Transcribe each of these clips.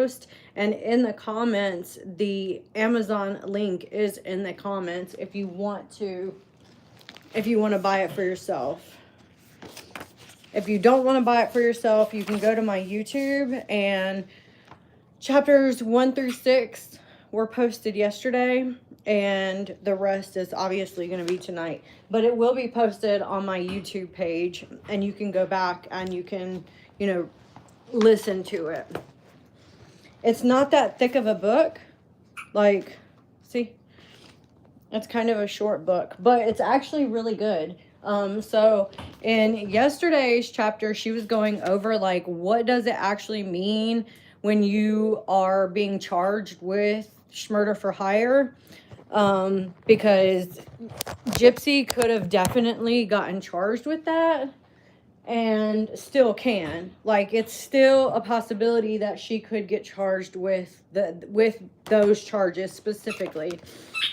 post, and in the comments, the Amazon link is in the comments if you want to buy it for yourself. If you don't want to buy it for yourself, you can go to my YouTube, and chapters 1 through 6 were posted yesterday, and the rest is obviously going to be tonight. But it will be posted on my YouTube page, and you can go back and you can, you know, listen to it. It's not that thick of a book. Like, see? It's kind of a short book, but it's actually really good. So in yesterday's chapter, she was going over, like, what does it actually mean when you are being charged with murder for hire? Because Gypsy could have definitely gotten charged with that and still can. Like, it's still a possibility that she could get charged with those charges specifically.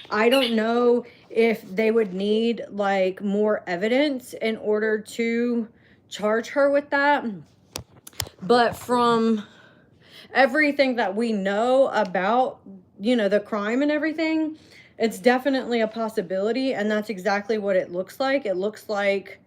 I don't know if they would need, like, more evidence in order to charge her with that. But from everything that we know about, you know, the crime and everything, it's definitely a possibility. And that's exactly what it looks like. It looks like,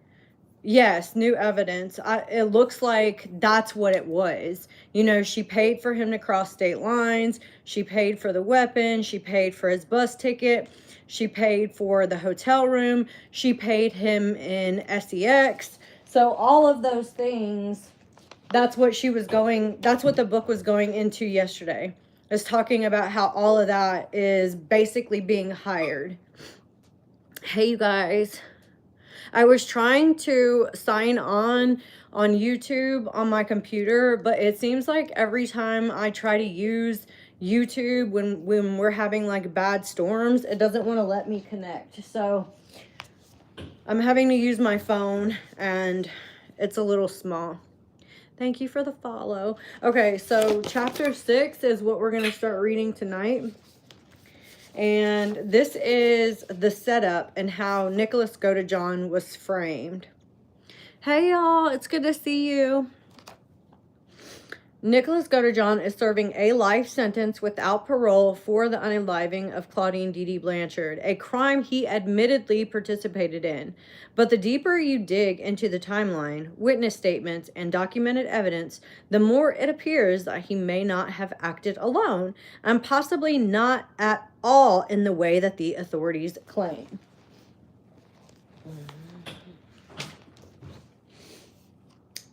yes, new evidence. It looks like that's what it was. You know, she paid for him to cross state lines. She paid for the weapon. She paid for his bus ticket. She paid for the hotel room. She paid him in SEX. So all of those things, that's what the book was going into yesterday. Is talking about how all of that is basically being hired. Hey, you guys. I was trying to sign on YouTube on my computer, but it seems like every time I try to use YouTube when we're having, like, bad storms, it doesn't want to let me connect. So I'm having to use my phone, and it's a little small. Thank you for the follow. Okay, so chapter 6 is what we're going to start reading tonight. And this is the setup and how Nicholas Godejohn was framed. Hey, y'all. It's good to see you. Nicholas Godejohn is serving a life sentence without parole for the unaliving of Claudine Dee Blanchard, a crime he admittedly participated in. But the deeper you dig into the timeline, witness statements, and documented evidence, the more it appears that he may not have acted alone, and possibly not at all in the way that the authorities claim.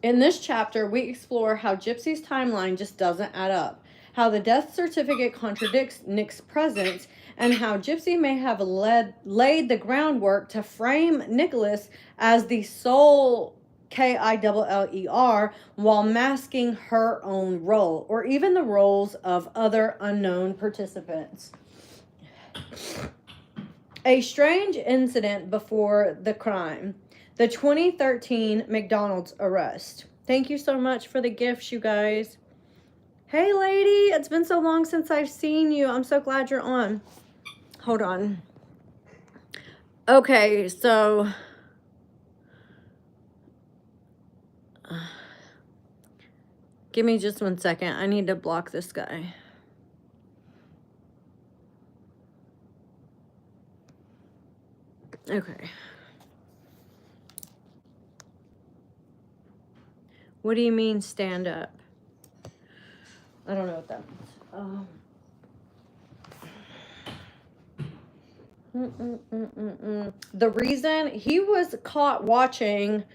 In this chapter, we explore how Gypsy's timeline just doesn't add up, how the death certificate contradicts Nick's presence, and how Gypsy may have laid the groundwork to frame Nicholas as the sole killer while masking her own role, or even the roles of other unknown participants. A strange incident before the crime. The 2013 McDonald's arrest. Thank you so much for the gifts, you guys. Hey, lady. It's been so long since I've seen you. I'm so glad you're on. Hold on. Okay, so... give me just 1 second. I need to block this guy. Okay. What do you mean, stand up? I don't know what that means. The reason he was caught watching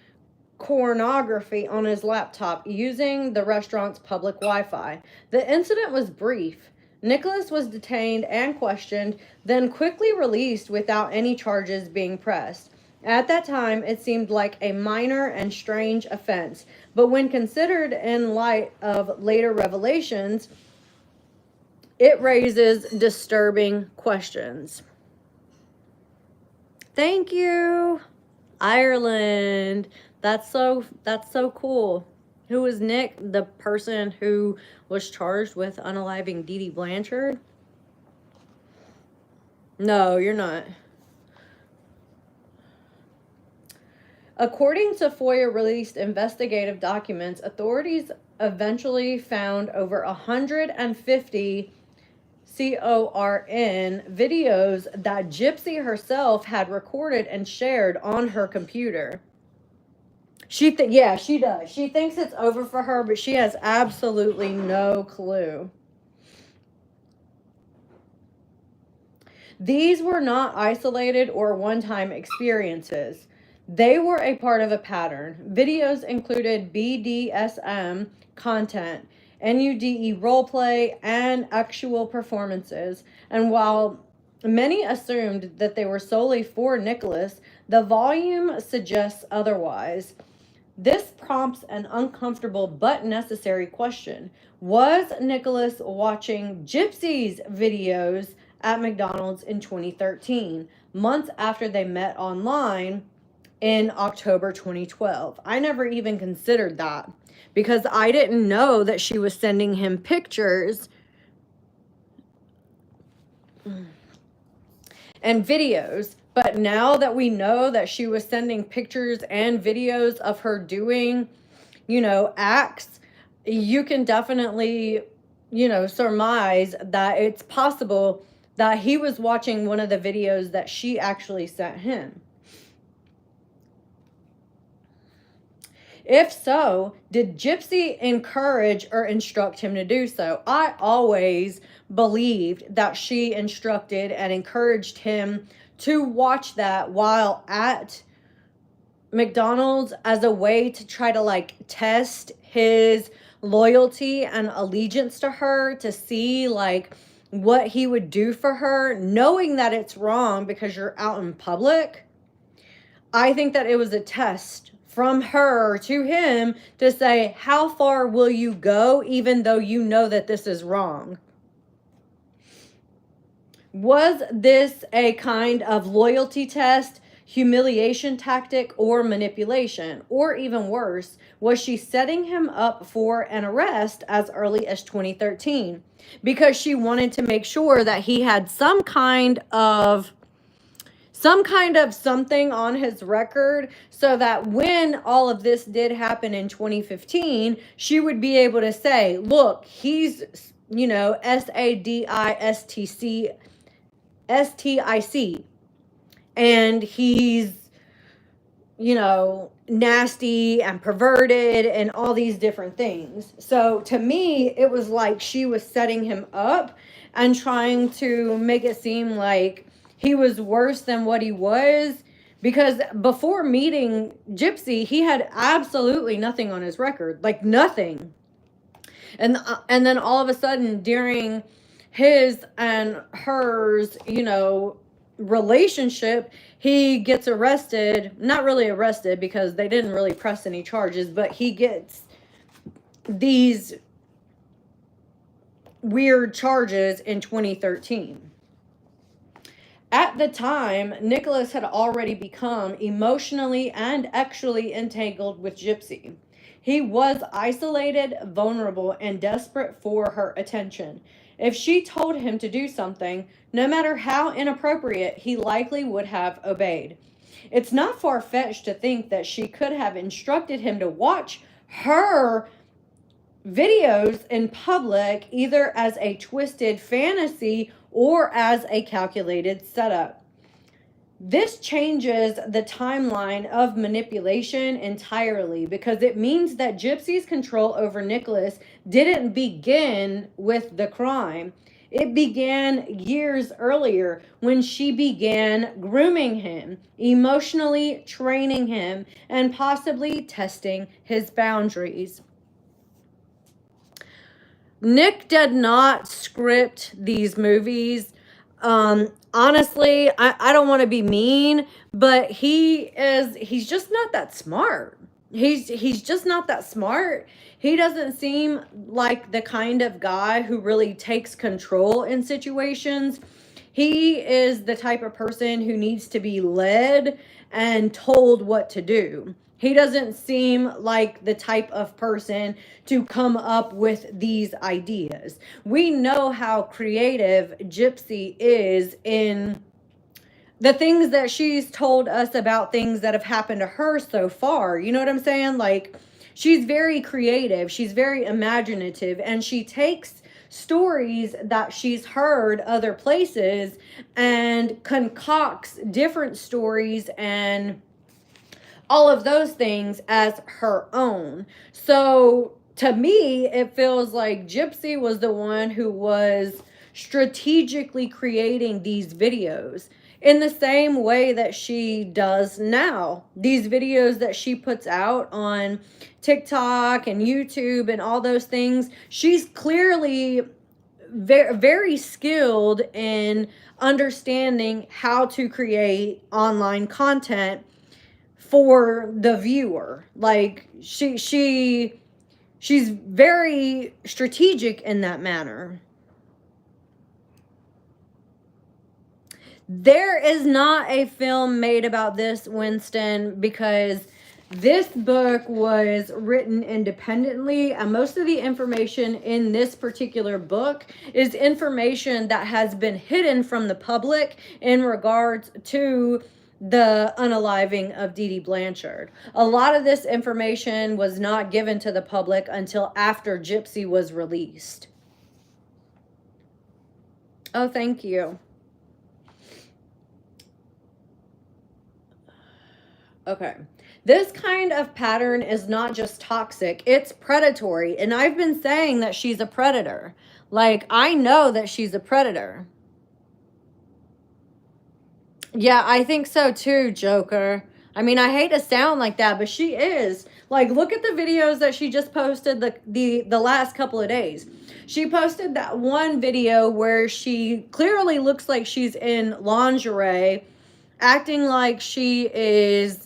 pornography on his laptop using the restaurant's public Wi-Fi. The incident was brief. Nicholas was detained and questioned, then quickly released without any charges being pressed. At that time, it seemed like a minor and strange offense, but when considered in light of later revelations, it raises disturbing questions. Thank you, Ireland. That's so cool. Who is Nick? The person who was charged with unaliving Dee Blanchard? No, you're not. According to FOIA-released investigative documents, authorities eventually found over 150 CORN videos that Gypsy herself had recorded and shared on her computer. Yeah, she does. She thinks it's over for her, but she has absolutely no clue. These were not isolated or one-time experiences. They were a part of a pattern. Videos included BDSM content, NUDE roleplay, and actual performances. And while many assumed that they were solely for Nicholas, the volume suggests otherwise. This prompts an uncomfortable but necessary question. Was Nicholas watching Gypsy's videos at McDonald's in 2013, months after they met online in October 2012? I never even considered that because I didn't know that she was sending him pictures and videos. But now that we know that she was sending pictures and videos of her doing, acts, you can definitely, surmise that it's possible that he was watching one of the videos that she actually sent him. If so, did Gypsy encourage or instruct him to do so? I always believed that she instructed and encouraged him to watch that while at McDonald's as a way to try to test his loyalty and allegiance to her, to see what he would do for her, knowing that it's wrong because you're out in public. I think that it was a test from her to him to say, how far will you go even though you know that this is wrong? Was this a kind of loyalty test, humiliation tactic, or manipulation? Or even worse, was she setting him up for an arrest as early as 2013 because she wanted to make sure that he had some kind of something on his record, so that when all of this did happen in 2015, she would be able to say, look, he's, STIC, and he's, nasty and perverted and all these different things. So to me, it was like she was setting him up and trying to make it seem like he was worse than what he was, because before meeting Gypsy, he had absolutely nothing on his record, nothing. And then all of a sudden during his and hers, relationship, he gets arrested. Not really arrested because they didn't really press any charges, but he gets these weird charges in 2013. At the time, Nicholas had already become emotionally and actually entangled with Gypsy. He was isolated, vulnerable, and desperate for her attention. If she told him to do something, no matter how inappropriate, he likely would have obeyed. It's not far-fetched to think that she could have instructed him to watch her videos in public, either as a twisted fantasy or as a calculated setup. This changes the timeline of manipulation entirely, because it means that Gypsy's control over Nicholas didn't begin with the crime. It began years earlier when she began grooming him, emotionally training him, and possibly testing his boundaries. Nick did not script these movies. Honestly, I don't want to be mean, but he's just not that smart. He's just not that smart. He doesn't seem like the kind of guy who really takes control in situations. He is the type of person who needs to be led and told what to do. He doesn't seem like the type of person to come up with these ideas. We know how creative Gypsy is in the things that she's told us about things that have happened to her so far. You know what I'm saying? she's very creative, she's very imaginative, and she takes stories that she's heard other places and concocts different stories and all of those things as her own. So to me, it feels like Gypsy was the one who was strategically creating these videos in the same way that she does now. These videos that she puts out on TikTok and YouTube and all those things, she's clearly very, very skilled in understanding how to create online content for the viewer. Like she's very strategic in that manner. There is not a film made about this, Winston, because this book was written independently, and most of the information in this particular book is information that has been hidden from the public in regards to the unaliving of Dee Dee Blanchard. A lot of this information was not given to the public until after Gypsy was released. Oh, thank you. Okay. This kind of pattern is not just toxic, it's predatory. And I've been saying that she's a predator. Like, I know that she's a predator. Yeah, I think so too, Joker. I mean, I hate to sound like that, but she is. Like, look at the videos that she just posted the last couple of days. She posted that one video where she clearly looks like she's in lingerie, acting like she is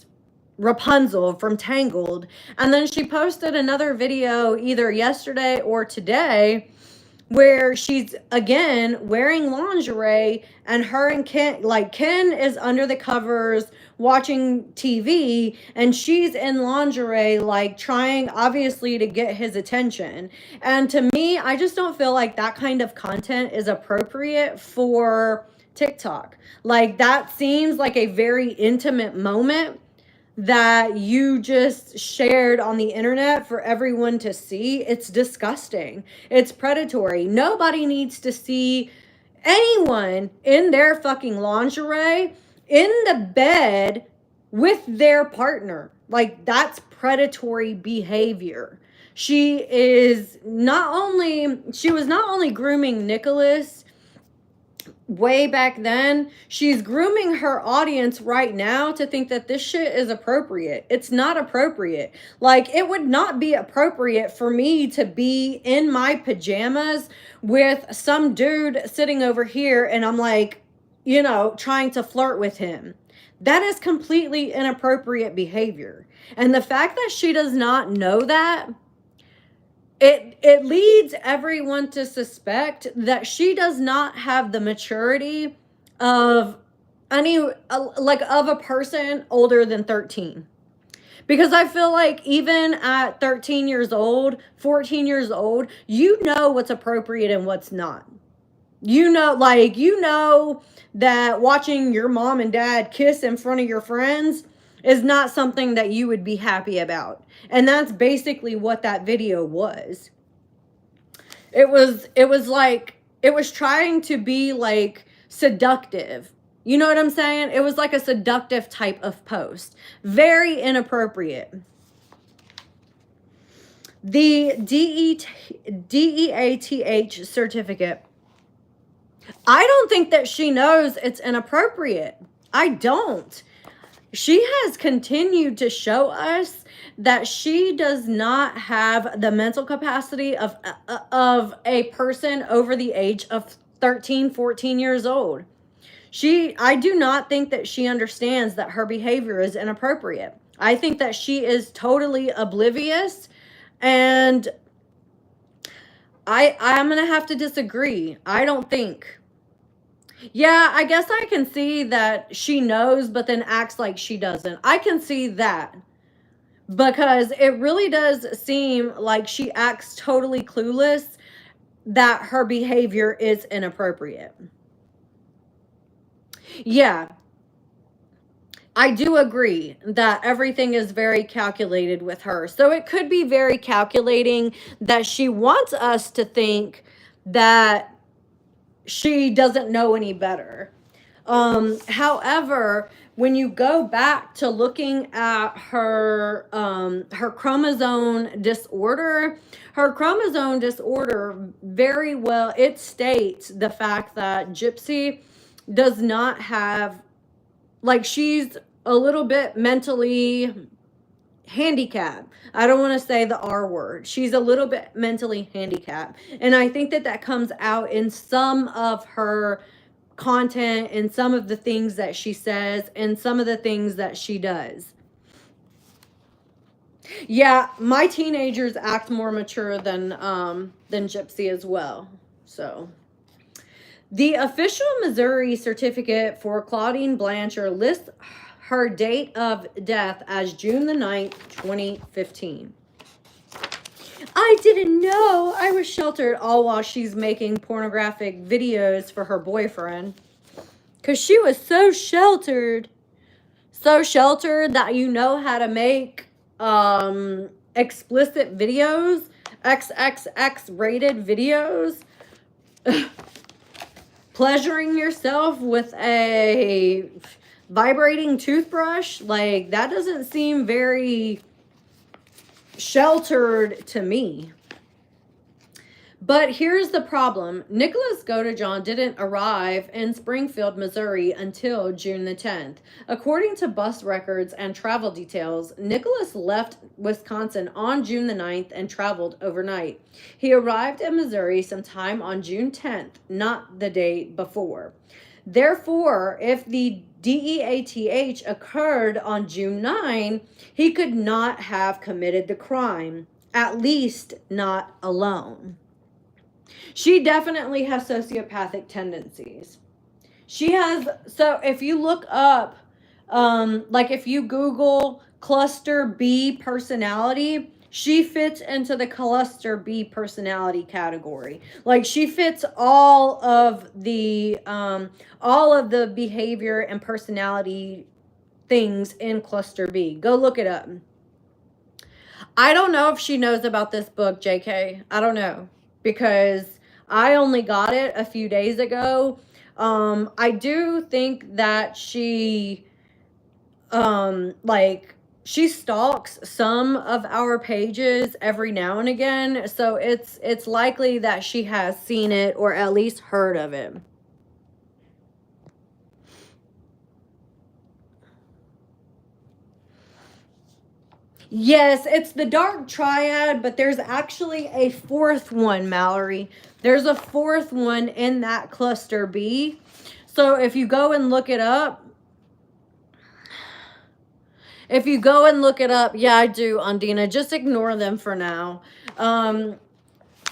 Rapunzel from Tangled. And then she posted another video either yesterday or today where she's again wearing lingerie, and her and Ken is under the covers watching TV, and she's in lingerie, like trying obviously to get his attention. And to me, I just don't feel like that kind of content is appropriate for TikTok. Like, that seems like a very intimate moment that you just shared on the internet for everyone to see. It's disgusting. It's predatory. Nobody needs to see anyone in their fucking lingerie in the bed with their partner. Like, that's predatory behavior. She was not only grooming Nicholas way back then, she's grooming her audience right now to think that this shit is appropriate. It's not appropriate. Like, it would not be appropriate for me to be in my pajamas with some dude sitting over here and I'm like, trying to flirt with him. That is completely inappropriate behavior. And the fact that she does not know that, it leads everyone to suspect that she does not have the maturity of of a person older than 13. Because I feel like even at 13 years old, 14 years old, you know what's appropriate and what's not. You know that watching your mom and dad kiss in front of your friends is not something that you would be happy about. And that's basically what that video was. It was trying to be like seductive. You know what I'm saying? It was like a seductive type of post. Very inappropriate. The DEATH certificate. I don't think that she knows it's inappropriate. I don't. She has continued to show us that she does not have the mental capacity of a person over the age of 13, 14 years old. I do not think that she understands that her behavior is inappropriate. I think that she is totally oblivious, and I'm going to have to disagree. I don't think. Yeah, I guess I can see that she knows, but then acts like she doesn't. I can see that. Because it really does seem like she acts totally clueless that her behavior is inappropriate. Yeah. I do agree that everything is very calculated with her. So it could be very calculating that she wants us to think that she doesn't know any better. However, when you go back to looking at her chromosome disorder, very well, it states the fact that Gypsy does not have, like, she's a little bit mentally handicapped. I don't want to say the R word. She's a little bit mentally handicapped. And I think that that comes out in some of her content and some of the things that she says and some of the things that she does. Yeah, my teenagers act more mature than Gypsy as well. So the official Missouri certificate for Claudine Blanchard lists her date of death as June the 9th, 2015. I didn't know I was sheltered, all while she's making pornographic videos for her boyfriend. Because she was so sheltered that you know how to make explicit videos, XXX rated videos. Pleasuring yourself with a vibrating toothbrush, like, that doesn't seem very sheltered to me. But here's the problem. Nicholas Godejohn didn't arrive in Springfield, Missouri until June the 10th. According to bus records and travel details, Nicholas left Wisconsin on June the 9th and traveled overnight. He arrived in Missouri sometime on June 10th, not the day before. Therefore, if the DEATH occurred on June 9, he could not have committed the crime, at least not alone. She definitely has sociopathic tendencies. She has, so if you look up, like if you Google cluster B personality, she fits into the cluster B personality category. Like, she fits all of the behavior and personality things in cluster B. Go look it up. I don't know if she knows about this book, JK. I don't know, because I only got it a few days ago. I do think that she, she stalks some of our pages every now and again. So it's likely that she has seen it or at least heard of it. Yes, it's the dark triad, but there's actually a fourth one, Mallory. There's a fourth one in that cluster B. So if you go and look it up, yeah, I do, Undina. Just ignore them for now. I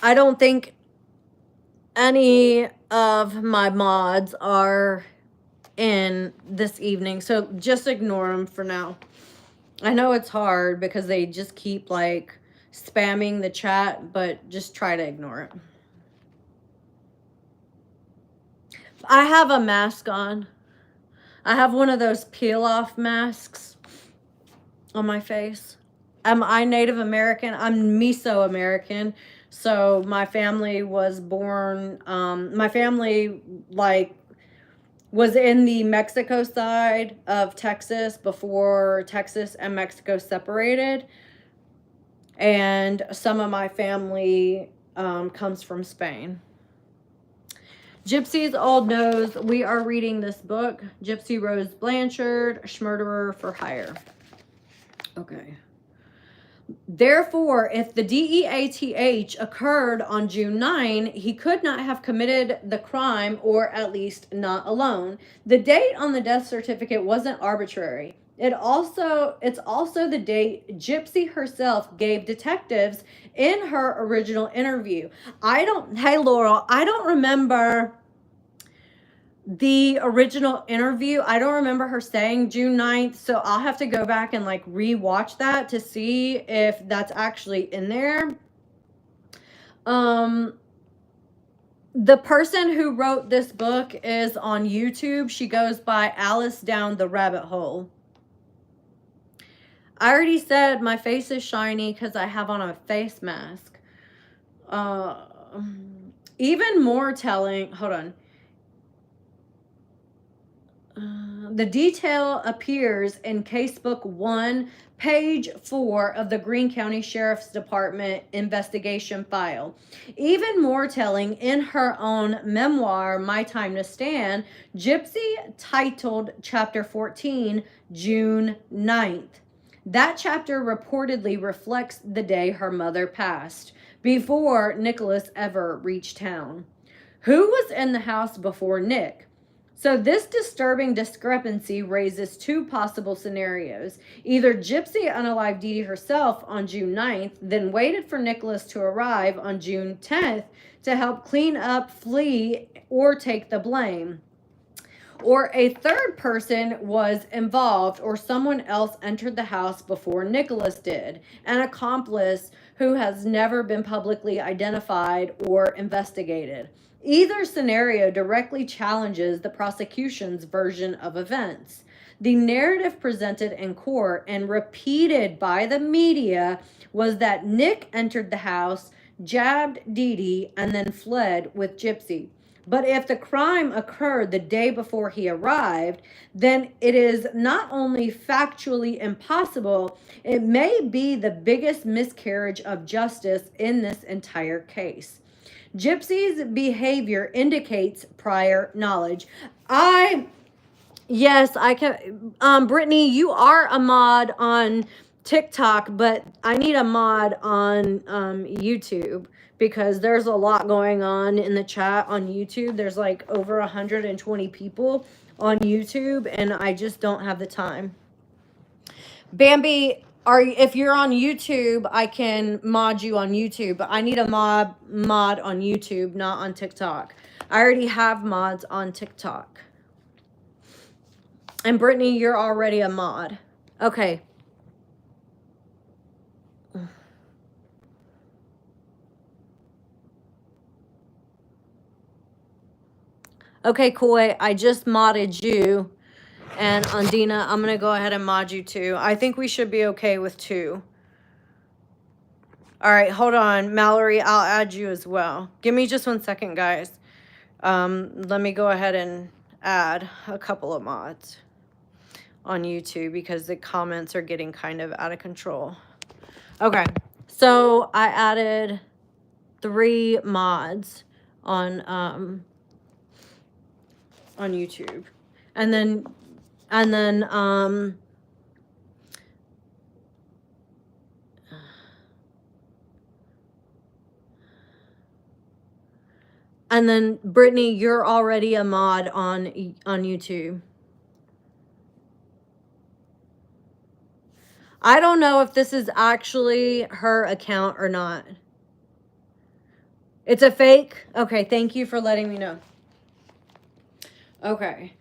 don't think any of my mods are in this evening, so just ignore them for now. I know it's hard because they just keep, like, spamming the chat, but just try to ignore it. I have a mask on. I have one of those peel-off masks on my face. Am I Native American? I'm Meso-American. So my family was born, my family, like, was in the Mexico side of Texas before Texas and Mexico separated. And some of my family comes from Spain. Gypsy's Old Nose. We are reading this book, Gypsy Rose Blanchard, Schmurderer for Hire. Okay. Therefore, if the DEATH occurred on June 9, he could not have committed the crime, or at least not alone. The date on the death certificate wasn't arbitrary. It's also the date Gypsy herself gave detectives in her original interview. Hey Laurel, I don't remember the original interview. I don't remember her saying June 9th, so I'll have to go back and, like, rewatch that to see if that's actually in there. The person who wrote this book is on YouTube. She goes by Alice Down the Rabbit Hole. I already said my face is shiny because I have on a face mask. Even more telling, hold on. The detail appears in Casebook 1, page 4 of the Greene County Sheriff's Department investigation file. Even more telling, in her own memoir, My Time to Stand, Gypsy titled Chapter 14, June 9th. That chapter reportedly reflects the day her mother passed, before Nicholas ever reached town. Who was in the house before Nick? So this disturbing discrepancy raises two possible scenarios. Either Gypsy unalived Dee Dee herself on June 9th, then waited for Nicholas to arrive on June 10th to help clean up, flee, or take the blame. Or a third person was involved, or someone else entered the house before Nicholas did, an accomplice who has never been publicly identified or investigated. Either scenario directly challenges the prosecution's version of events. The narrative presented in court and repeated by the media was that Nick entered the house, jabbed Dee Dee, and then fled with Gypsy. But if the crime occurred the day before he arrived, then it is not only factually impossible, it may be the biggest miscarriage of justice in this entire case. Gypsy's behavior indicates prior knowledge. Yes, I can. Brittany, you are a mod on TikTok, but I need a mod on YouTube because there's a lot going on in the chat on YouTube. There's like over 120 people on YouTube, and I just don't have the time. Bambi, if you're on YouTube, I can mod you on YouTube, but I need a mod on YouTube, not on TikTok. I already have mods on TikTok. And Brittany, you're already a mod. Okay. Okay, Koi, I just modded you. And Andina, I'm going to go ahead and mod you too. I think we should be okay with 2. All right, hold on. Mallory, I'll add you as well. Give me just 1 second, guys. Let me go ahead and add a couple of mods on YouTube because the comments are getting kind of out of control. Okay, so I added 3 mods on YouTube. And then Brittany, you're already a mod on YouTube. I don't know if this is actually her account or not. It's a fake? Okay, thank you for letting me know. Okay.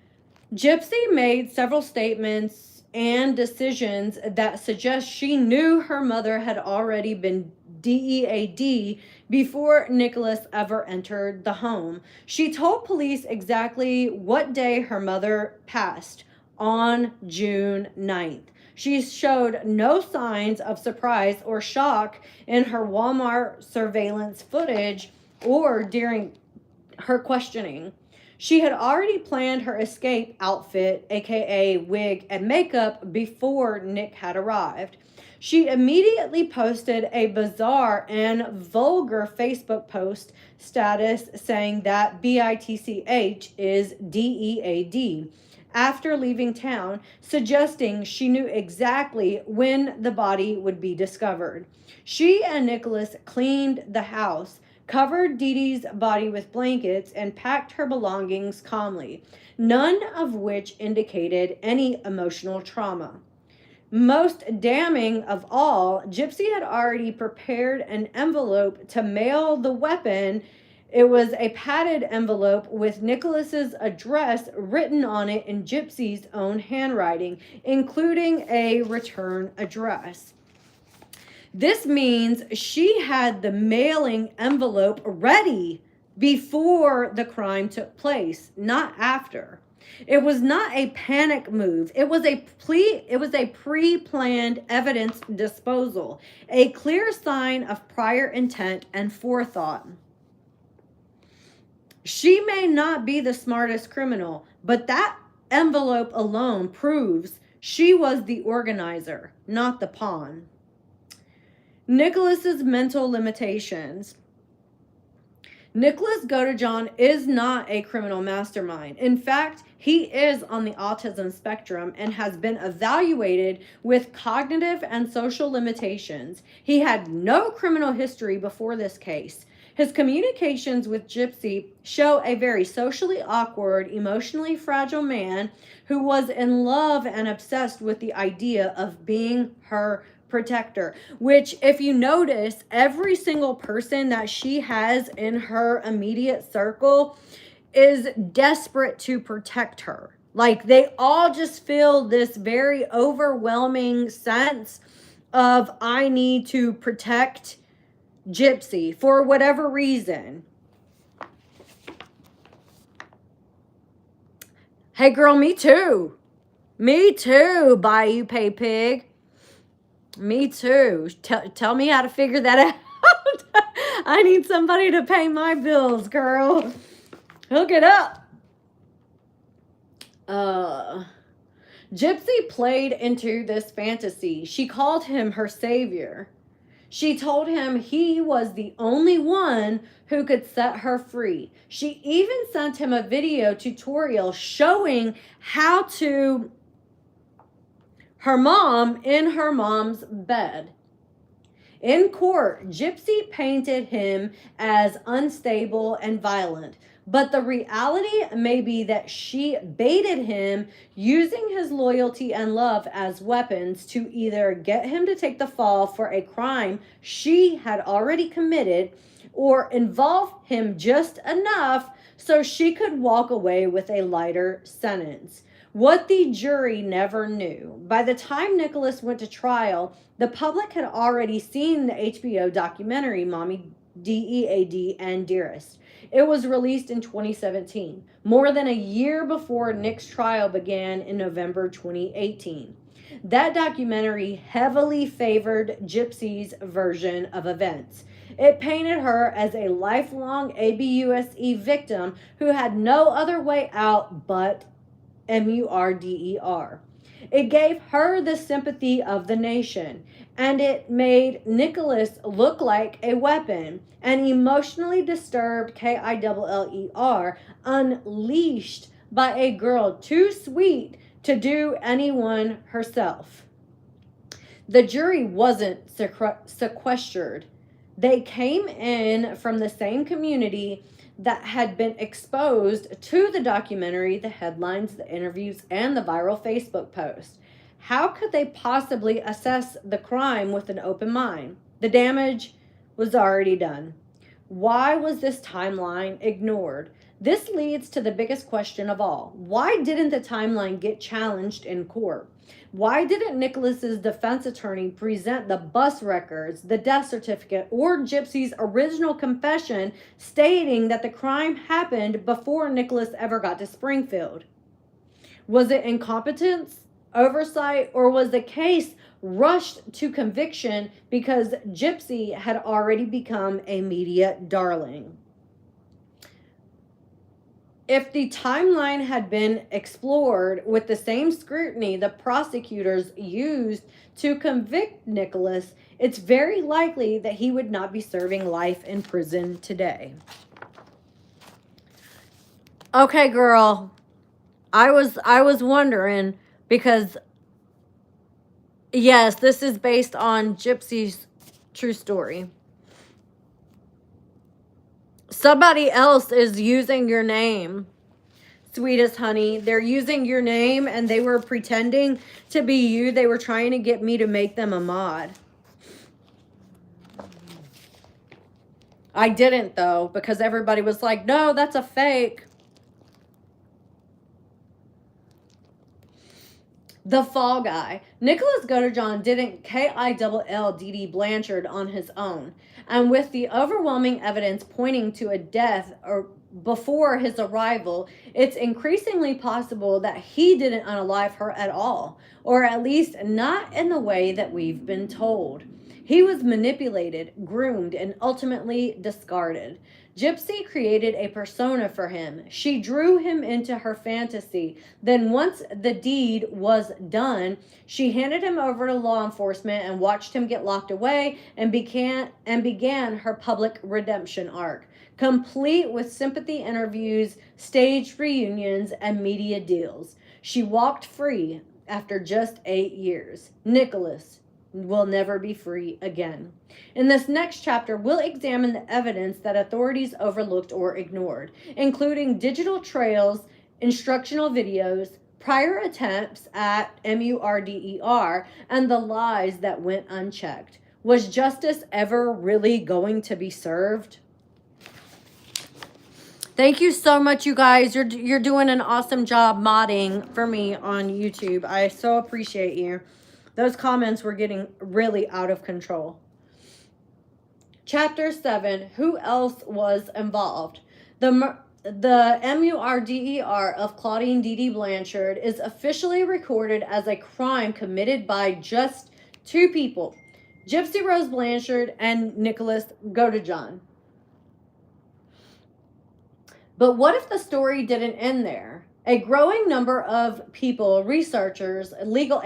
Gypsy made several statements and decisions that suggest she knew her mother had already been DEAD before Nicholas ever entered the home. She told police exactly what day her mother passed, on June 9th. She showed no signs of surprise or shock in her Walmart surveillance footage or during her questioning. She had already planned her escape outfit, aka wig and makeup, before Nick had arrived. She immediately posted a bizarre and vulgar Facebook post status saying that BITCH is DEAD after leaving town, suggesting she knew exactly when the body would be discovered. She and Nicholas cleaned the house, covered Dee Dee's body with blankets, and packed her belongings calmly, none of which indicated any emotional trauma. Most damning of all, Gypsy had already prepared an envelope to mail the weapon. It was a padded envelope with Nicholas's address written on it in Gypsy's own handwriting, including a return address. This means she had the mailing envelope ready before the crime took place, not after. It was not a panic move. It was a pre-planned evidence disposal, a clear sign of prior intent and forethought. She may not be the smartest criminal, but that envelope alone proves she was the organizer, not the pawn. Nicholas's mental limitations. Nicholas Godejohn is not a criminal mastermind. In fact, he is on the autism spectrum and has been evaluated with cognitive and social limitations. He had no criminal history before this case. His communications with Gypsy show a very socially awkward, emotionally fragile man who was in love and obsessed with the idea of being her protector, which, if you notice, every single person that she has in her immediate circle is desperate to protect her. Like, they all just feel this very overwhelming sense of, I need to protect Gypsy for whatever reason. Hey girl, me too. Me too, Bayou Pay Pig. Me too. Tell me how to figure that out. I need somebody to pay my bills, girl. Hook it up. Gypsy played into this fantasy. She called him her savior. She told him he was the only one who could set her free. She even sent him a video tutorial showing how to her mom in her mom's bed. In court, Gypsy painted him as unstable and violent, but the reality may be that she baited him using his loyalty and love as weapons to either get him to take the fall for a crime she had already committed or involve him just enough so she could walk away with a lighter sentence. What the jury never knew, by the time Nicholas went to trial, the public had already seen the HBO documentary Mommy DEAD and Dearest. It was released in 2017, more than a year before Nick's trial began in November 2018. That documentary heavily favored Gypsy's version of events. It painted her as a lifelong ABUSE victim who had no other way out but MURDER. It gave her the sympathy of the nation, and it made Nicholas look like a weapon, an emotionally disturbed KILLER unleashed by a girl too sweet to do anyone herself. The jury wasn't sequestered. They came in from the same community that had been exposed to the documentary, the headlines, the interviews, and the viral Facebook post. How could they possibly assess the crime with an open mind? The damage was already done. Why was this timeline ignored? This leads to the biggest question of all. Why didn't the timeline get challenged in court? Why didn't Nicholas's defense attorney present the bus records, the death certificate, or Gypsy's original confession stating that the crime happened before Nicholas ever got to Springfield? Was it incompetence, oversight, or was the case rushed to conviction because Gypsy had already become a media darling? If the timeline had been explored with the same scrutiny the prosecutors used to convict Nicholas, it's very likely that he would not be serving life in prison today. Okay, girl. I was wondering because, yes, this is based on Gypsy's true story. Somebody else is using your name, sweetest honey. They're using your name and they were pretending to be you. They were trying to get me to make them a mod. I didn't though, because everybody was like, no, that's a fake. The Fall Guy. Nicholas Godejohn didn't KILLDD Blanchard on his own. And with the overwhelming evidence pointing to a death or before his arrival, it's increasingly possible that he didn't unalive her at all, or at least not in the way that we've been told. He was manipulated, groomed, and ultimately discarded. Gypsy created a persona for him. She drew him into her fantasy. Then, once the deed was done, she handed him over to law enforcement and watched him get locked away and began her public redemption arc, complete with sympathy interviews, staged reunions, and media deals. She walked free after just 8 years. Nicholas will never be free again. In this next chapter, we'll examine the evidence that authorities overlooked or ignored, including digital trails, instructional videos, prior attempts at murder, and the lies that went unchecked. Was justice ever really going to be served? Thank you so much, you guys. You're doing an awesome job modding for me on YouTube. I so appreciate you. Those comments were getting really out of control. Chapter 7, who else was involved? The murder of Claudine Dee Blanchard is officially recorded as a crime committed by just 2 people, Gypsy Rose Blanchard and Nicholas Godejohn. But what if the story didn't end there? A growing number of people, researchers, legal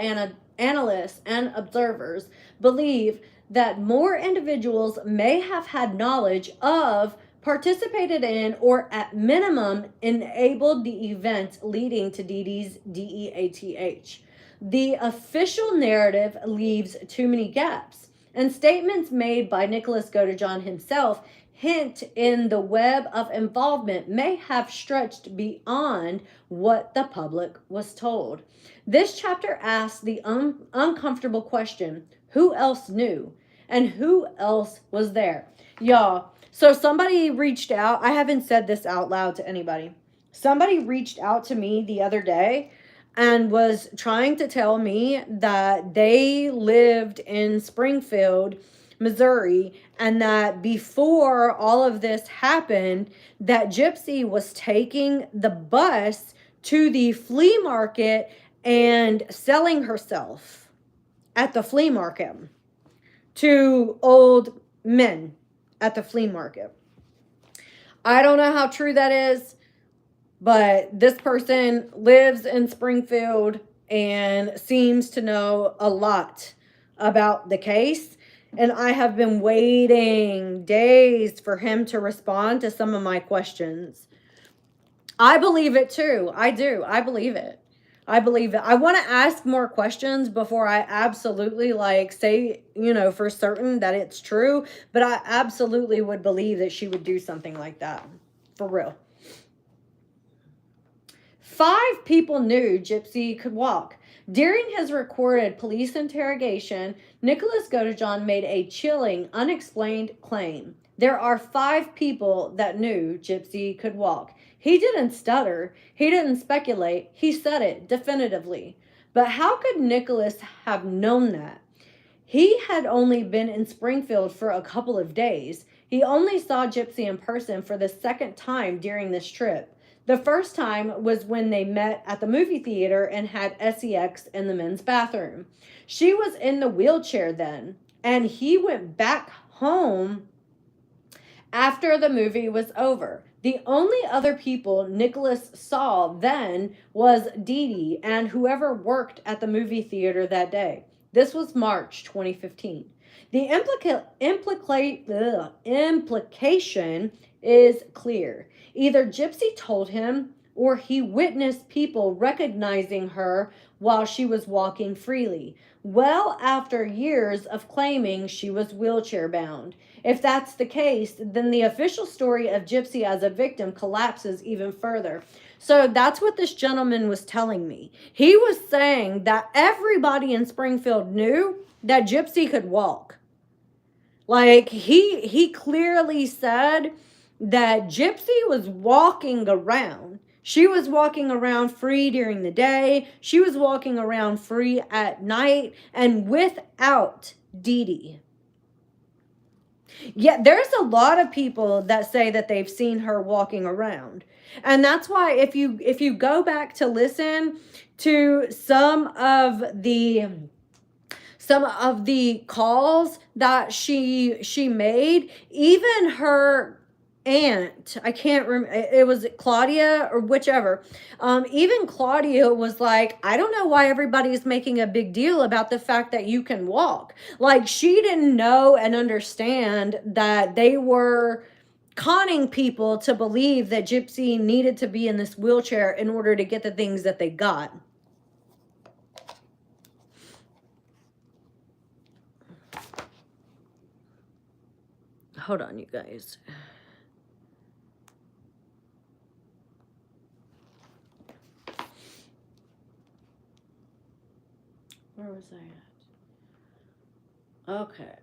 analysts, and observers believe that more individuals may have had knowledge of, participated in, or at minimum enabled the event leading to Dee Dee's death. The official narrative leaves too many gaps, and statements made by Nicholas Godejohn himself hint in the web of involvement may have stretched beyond what the public was told. This chapter asks the uncomfortable question, who else knew? And who else was there? Y'all, so somebody reached out. I haven't said this out loud to anybody. Somebody reached out to me the other day and was trying to tell me that they lived in Springfield, Missouri, and that before all of this happened, that Gypsy was taking the bus to the flea market and selling herself at the flea market to old men at the flea market. I don't know how true that is, but this person lives in Springfield and seems to know a lot about the case. And I have been waiting days for him to respond to some of my questions. I believe it too. I do. I believe it. I believe it. I want to ask more questions before I absolutely say, for certain that it's true. But I absolutely would believe that she would do something like that. For real. 5 people knew Gypsy could walk. During his recorded police interrogation, Nicholas Godejohn made a chilling, unexplained claim. There are 5 people that knew Gypsy could walk. He didn't stutter. He didn't speculate. He said it definitively. But how could Nicholas have known that? He had only been in Springfield for a couple of days. He only saw Gypsy in person for the second time during this trip. The first time was when they met at the movie theater and had sex in the men's bathroom. She was in the wheelchair then, and he went back home after the movie was over. The only other people Nicholas saw then was Dee Dee and whoever worked at the movie theater that day. This was March 2015. The implication is clear. Either Gypsy told him or he witnessed people recognizing her while she was walking freely, well after years of claiming she was wheelchair bound. If that's the case, then the official story of Gypsy as a victim collapses even further. So that's what this gentleman was telling me. He was saying that everybody in Springfield knew that Gypsy could walk. He clearly said that Gypsy was walking around. She was walking around free during the day. She was walking around free at night and without Dee Dee. Yeah, there's a lot of people that say that they've seen her walking around. And that's why if you go back to listen to some of the calls that she made, even her aunt, I can't remember, it was Claudia or whichever, even Claudia was like, I don't know why everybody's making a big deal about the fact that you can walk. Like, she didn't know and understand that they were conning people to believe that Gypsy needed to be in this wheelchair in order to get the things that they got. Hold on, you guys. Where was I at? Okay.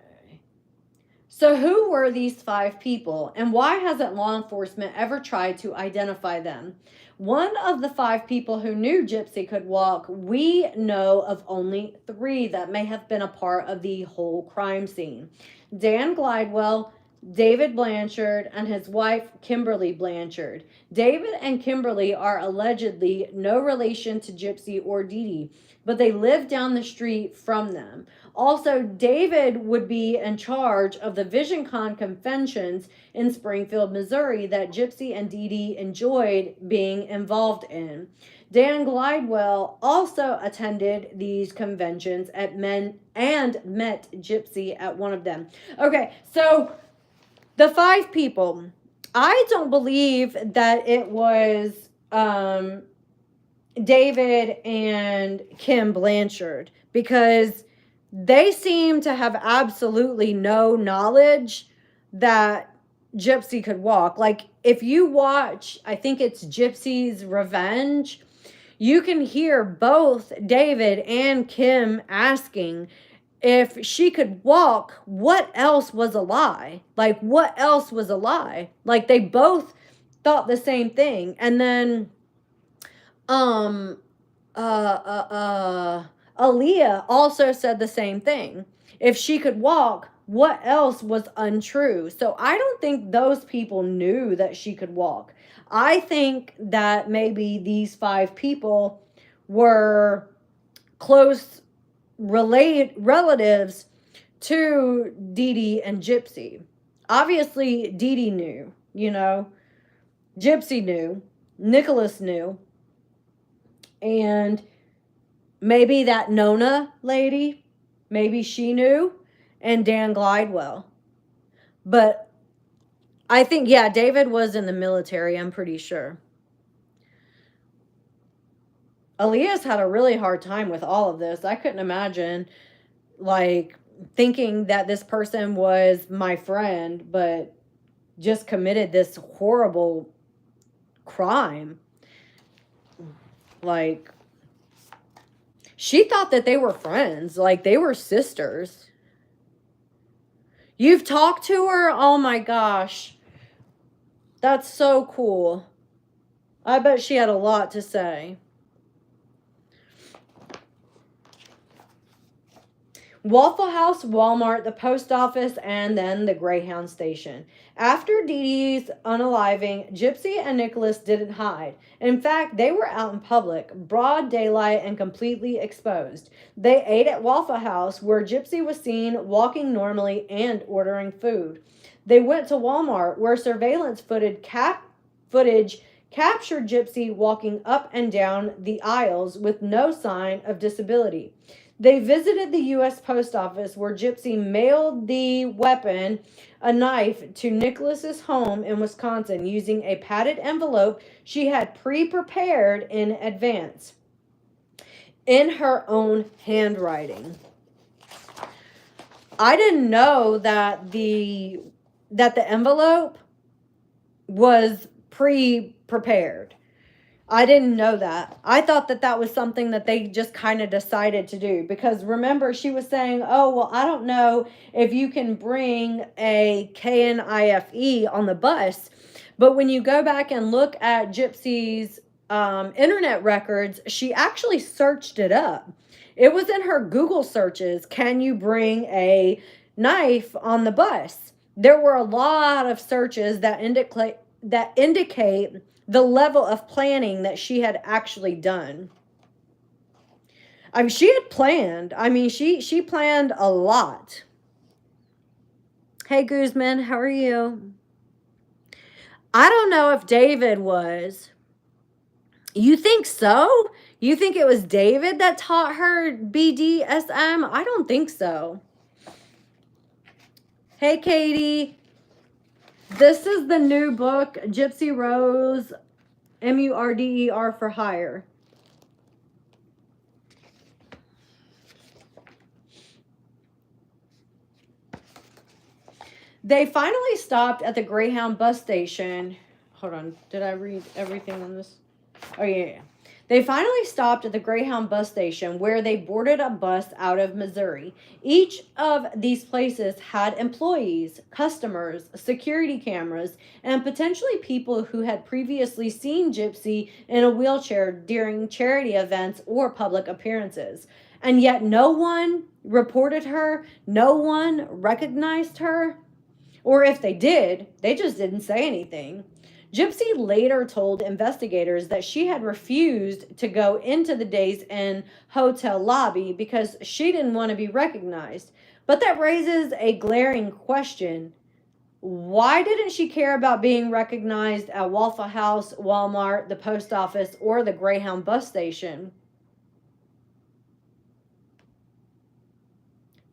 So who were these 5 people, and why hasn't law enforcement ever tried to identify them? One of the 5 people who knew Gypsy could walk, we know of only 3 that may have been a part of the whole crime scene. Dan Glidewell, David Blanchard, and his wife, Kimberly Blanchard. David and Kimberly are allegedly no relation to Gypsy or Dee Dee, but they live down the street from them. Also, David would be in charge of the VisionCon conventions in Springfield, Missouri that Gypsy and Dee Dee enjoyed being involved in. Dan Glidewell also attended these conventions and met Gypsy at one of them. Okay, so the 5 people, I don't believe that it was David and Kim Blanchard, because they seem to have absolutely no knowledge that Gypsy could walk. Like, if you watch, I think it's Gypsy's Revenge, you can hear both David and Kim asking if she could walk, what else was a lie? Like, what else was a lie? Like, they both thought the same thing. And then Aaliyah also said the same thing. If she could walk, what else was untrue? So I don't think those people knew that she could walk. I think that maybe these 5 people were close relatives to Dee Dee and Gypsy. Obviously, Dee Dee knew, Gypsy knew, Nicholas knew, and maybe that Nona lady, maybe she knew, and Dan Glidewell. But I think, yeah, David was in the military, I'm pretty sure. Aaliyah's had a really hard time with all of this. I couldn't imagine, like, thinking that this person was my friend, but just committed this horrible crime. Like, she thought that they were friends, like they were sisters. You've talked to her? Oh my gosh. That's so cool. I bet she had a lot to say. Waffle House, Walmart, the post office, and then the Greyhound station. After Dee Dee's unaliving, Gypsy and Nicholas didn't hide. In fact, they were out in public, broad daylight and completely exposed. They ate at Waffle House, where Gypsy was seen walking normally and ordering food. They went to Walmart, where surveillance footage captured Gypsy walking up and down the aisles with no sign of disability. They visited the U.S. Post Office, where Gypsy mailed the weapon, a knife, to Nicholas's home in Wisconsin using a padded envelope she had pre-prepared in advance in her own handwriting. I didn't know that the envelope was pre-prepared. I didn't know that. I thought that was something that they just kind of decided to do. Because remember, she was saying, oh, well, I don't know if you can bring a KNIFE on the bus. But when you go back and look at Gypsy's internet records, she actually searched it up. It was in her Google searches. Can you bring a knife on the bus? There were a lot of searches that indicate the level of planning that she had actually done. I mean, she had planned. I mean, she planned a lot. Hey, Guzman, how are you? I don't know if David was. You think so? You think it was David that taught her BDSM? I don't think so. Hey, Katie. This is the new book, Gypsy Rose, Murder for Hire. They finally stopped at the Greyhound bus station. Hold on. Did I read everything on this? Oh, yeah. They finally stopped at the Greyhound bus station where they boarded a bus out of Missouri. Each of these places had employees, customers, security cameras, and potentially people who had previously seen Gypsy in a wheelchair during charity events or public appearances. And yet no one reported her, no one recognized her. Or if they did, they just didn't say anything. Gypsy later told investigators that she had refused to go into the Days Inn hotel lobby because she didn't want to be recognized. But that raises a glaring question. Why didn't she care about being recognized at Waffle House, Walmart, the post office, or the Greyhound bus station?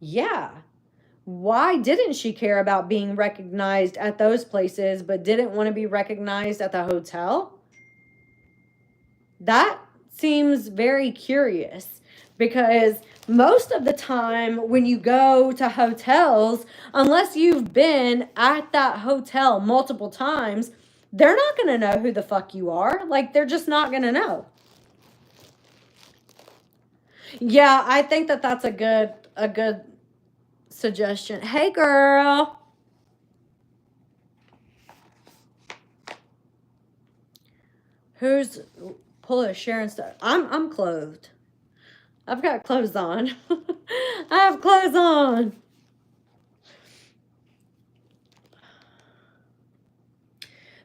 Yeah. Why didn't she care about being recognized at those places but didn't want to be recognized at the hotel? That seems very curious because most of the time when you go to hotels, unless you've been at that hotel multiple times, they're not going to know who the fuck you are. Like, they're just not going to know. Yeah, I think that that's a good suggestion. Hey, girl. Who's pulling Sharon stuff? I'm clothed. I've got clothes on. I have clothes on.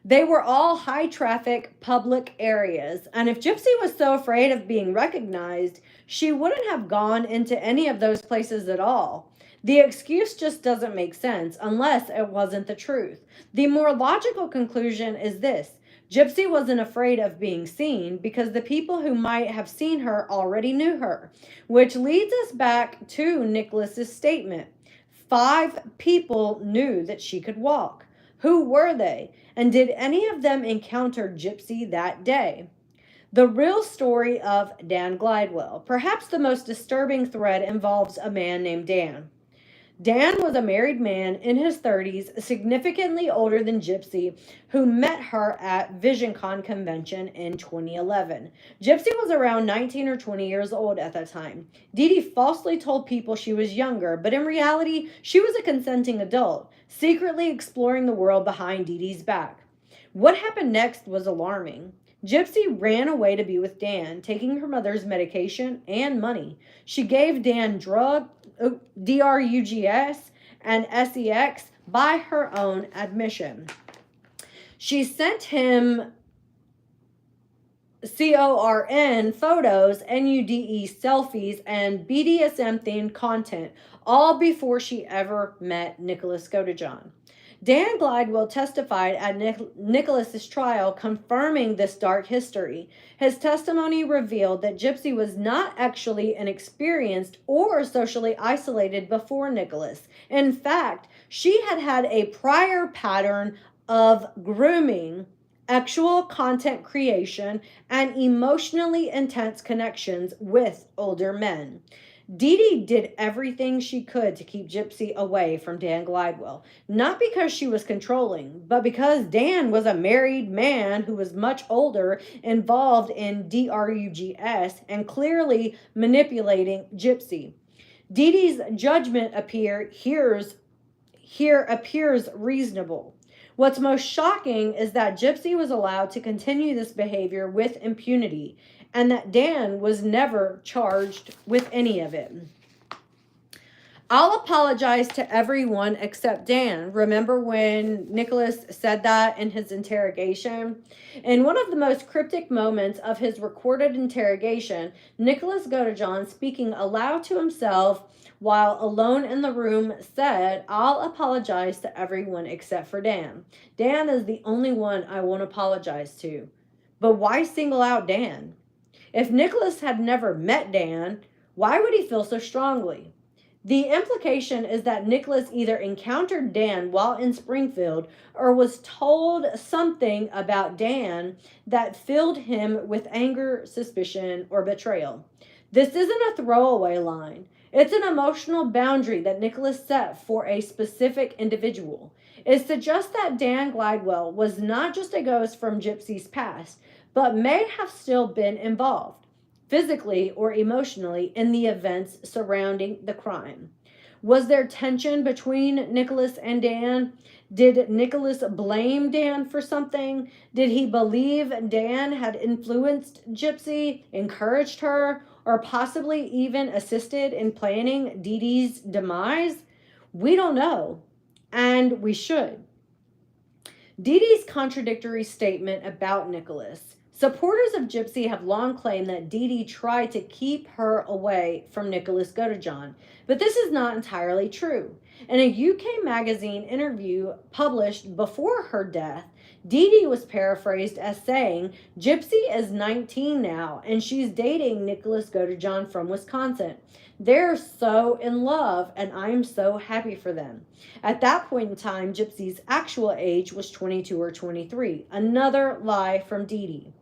They were all high traffic public areas, and if Gypsy was so afraid of being recognized, she wouldn't have gone into any of those places at all. The excuse just doesn't make sense unless it wasn't the truth. The more logical conclusion is this. Gypsy wasn't afraid of being seen because the people who might have seen her already knew her, which leads us back to Nicholas's statement. 5 people knew that she could walk. Who were they? And did any of them encounter Gypsy that day? The real story of Dan Glidewell. Perhaps the most disturbing thread involves a man named Dan. Dan was a married man in his 30s, significantly older than Gypsy, who met her at VisionCon convention in 2011. Gypsy was around 19 or 20 years old at that time. Dee Dee falsely told people she was younger, but in reality, she was a consenting adult, secretly exploring the world behind Dee Dee's back. What happened next was alarming. Gypsy ran away to be with Dan, taking her mother's medication and money. She gave Dan drugs, and sex by her own admission. She sent him CORN photos, NUDE selfies, and BDSM-themed content, all before she ever met Nicholas Godejohn. Dan Glidewell testified at Nicholas's trial, confirming this dark history. His testimony revealed that Gypsy was not actually inexperienced or socially isolated before Nicholas. In fact, she had had a prior pattern of grooming, actual content creation, and emotionally intense connections with older men. Dee Dee did everything she could to keep Gypsy away from Dan Glidewell, not because she was controlling, but because Dan was a married man who was much older, involved in drugs, and clearly manipulating Gypsy. Dee Dee's judgment here appears reasonable. What's most shocking is that Gypsy was allowed to continue this behavior with impunity, and that Dan was never charged with any of it. I'll apologize to everyone except Dan. Remember when Nicholas said that in his interrogation? In one of the most cryptic moments of his recorded interrogation, Nicholas Godejohn, speaking aloud to himself while alone in the room, said, "I'll apologize to everyone except for Dan. Dan is the only one I won't apologize to." But why single out Dan? If Nicholas had never met Dan, why would he feel so strongly? The implication is that Nicholas either encountered Dan while in Springfield or was told something about Dan that filled him with anger, suspicion, or betrayal. This isn't a throwaway line. It's an emotional boundary that Nicholas set for a specific individual. It suggests that Dan Glidewell was not just a ghost from Gypsy's past, but may have still been involved physically or emotionally in the events surrounding the crime. Was there tension between Nicholas and Dan? Did Nicholas blame Dan for something? Did he believe Dan had influenced Gypsy, encouraged her, or possibly even assisted in planning Dee Dee's demise? We don't know, and we should. Dee Dee's contradictory statement about Nicholas. Supporters of Gypsy have long claimed that Dee Dee tried to keep her away from Nicholas Godejohn, but this is not entirely true. In a UK magazine interview published before her death, Dee Dee was paraphrased as saying, "Gypsy is 19 now, and she's dating Nicholas Godejohn from Wisconsin. They're so in love, and I'm so happy for them." At that point in time, Gypsy's actual age was 22 or 23. Another lie from Dee Dee.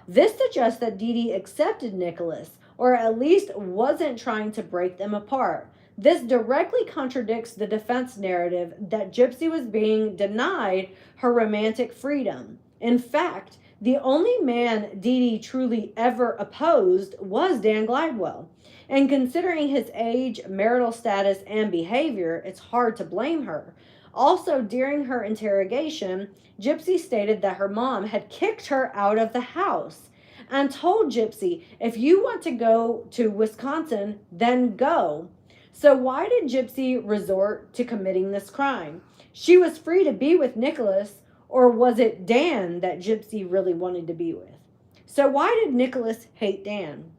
This suggests that Dee Dee accepted Nicholas, or at least wasn't trying to break them apart. This directly contradicts the defense narrative that Gypsy was being denied her romantic freedom. In fact, the only man Dee Dee truly ever opposed was Dan Glidewell. And considering his age, marital status, and behavior, it's hard to blame her. Also, during her interrogation, Gypsy stated that her mom had kicked her out of the house and told Gypsy, "If you want to go to Wisconsin, then go." So why did Gypsy resort to committing this crime? She was free to be with Nicholas, or was it Dan that Gypsy really wanted to be with? So why did Nicholas hate Dan?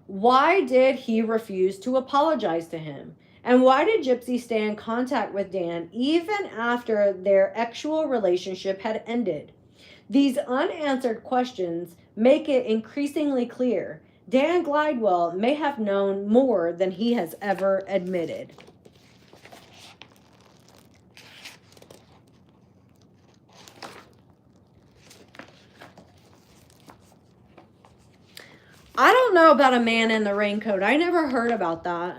Why did he refuse to apologize to him? And why did Gypsy stay in contact with Dan even after their actual relationship had ended? These unanswered questions make it increasingly clear Dan Glidewell may have known more than he has ever admitted. I don't know about a man in the raincoat. I never heard about that.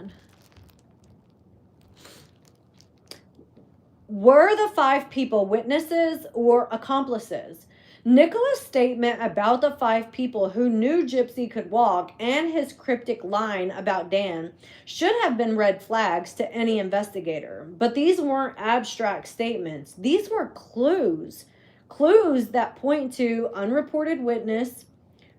Were the 5 people witnesses or accomplices? Nicholas' statement about the 5 people who knew Gypsy could walk and his cryptic line about Dan should have been red flags to any investigator. But these weren't abstract statements. These were clues. Clues that point to unreported witness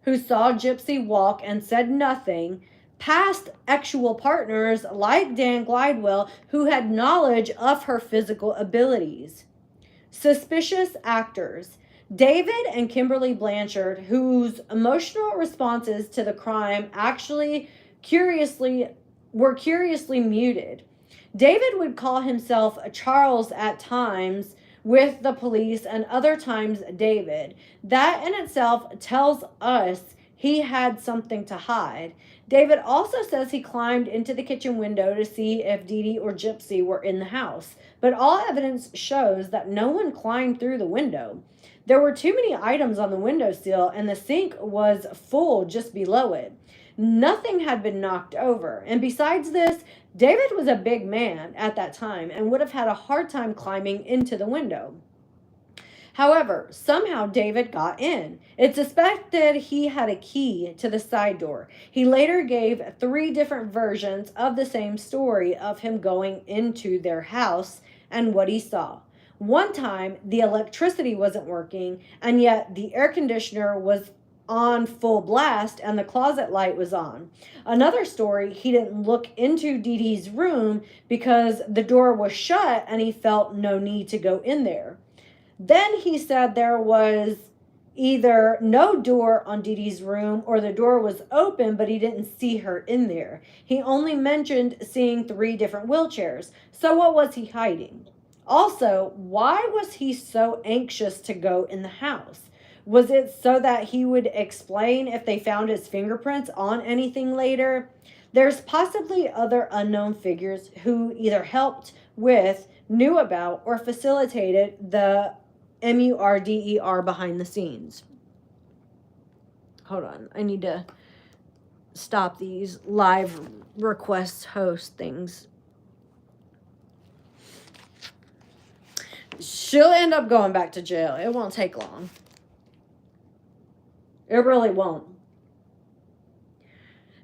who saw Gypsy walk and said nothing, past actual partners like Dan Glidewell who had knowledge of her physical abilities. Suspicious actors. David and Kimberly Blanchard, whose emotional responses to the crime actually were curiously muted. David would call himself Charles at times with the police and other times David. That in itself tells us he had something to hide. David also says he climbed into the kitchen window to see if Dee Dee or Gypsy were in the house, but all evidence shows that no one climbed through the window. There were too many items on the windowsill, and the sink was full just below it. Nothing had been knocked over. And besides this, David was a big man at that time and would have had a hard time climbing into the window. However, somehow David got in. It's suspected he had a key to the side door. He later gave 3 different versions of the same story of him going into their house and what he saw. One time, the electricity wasn't working, and yet the air conditioner was on full blast and the closet light was on. Another story, he didn't look into Dee Dee's room because the door was shut and he felt no need to go in there. Then he said there was either no door on Dee Dee's room or the door was open, but he didn't see her in there. He only mentioned seeing 3 different wheelchairs. So what was he hiding? Also, why was he so anxious to go in the house? Was it so that he would explain if they found his fingerprints on anything later? There's possibly other unknown figures who either helped with, knew about, or facilitated the MURDER behind the scenes. Hold on, I need to stop these live request host things. She'll end up going back to jail. It won't take long. It really won't.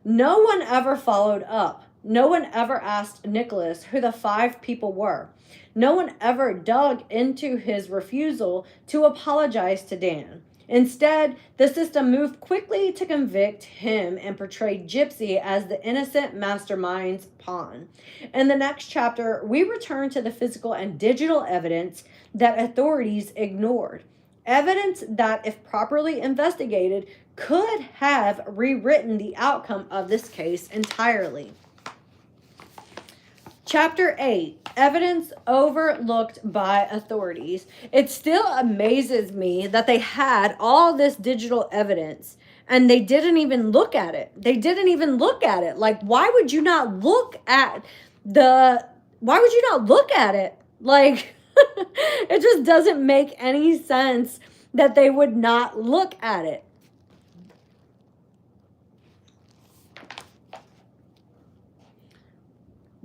No one ever followed up. No one ever asked Nicholas who the 5 people were. No one ever dug into his refusal to apologize to Dan. Instead, the system moved quickly to convict him and portray Gypsy as the innocent mastermind's pawn. In the next chapter, we return to the physical and digital evidence that authorities ignored. Evidence that, if properly investigated, could have rewritten the outcome of this case entirely. Chapter 8, Evidence Overlooked by Authorities. It still amazes me that they had all this digital evidence and they didn't even look at it. They didn't even look at it. Like, why would you not look at it? Like, it just doesn't make any sense that they would not look at it.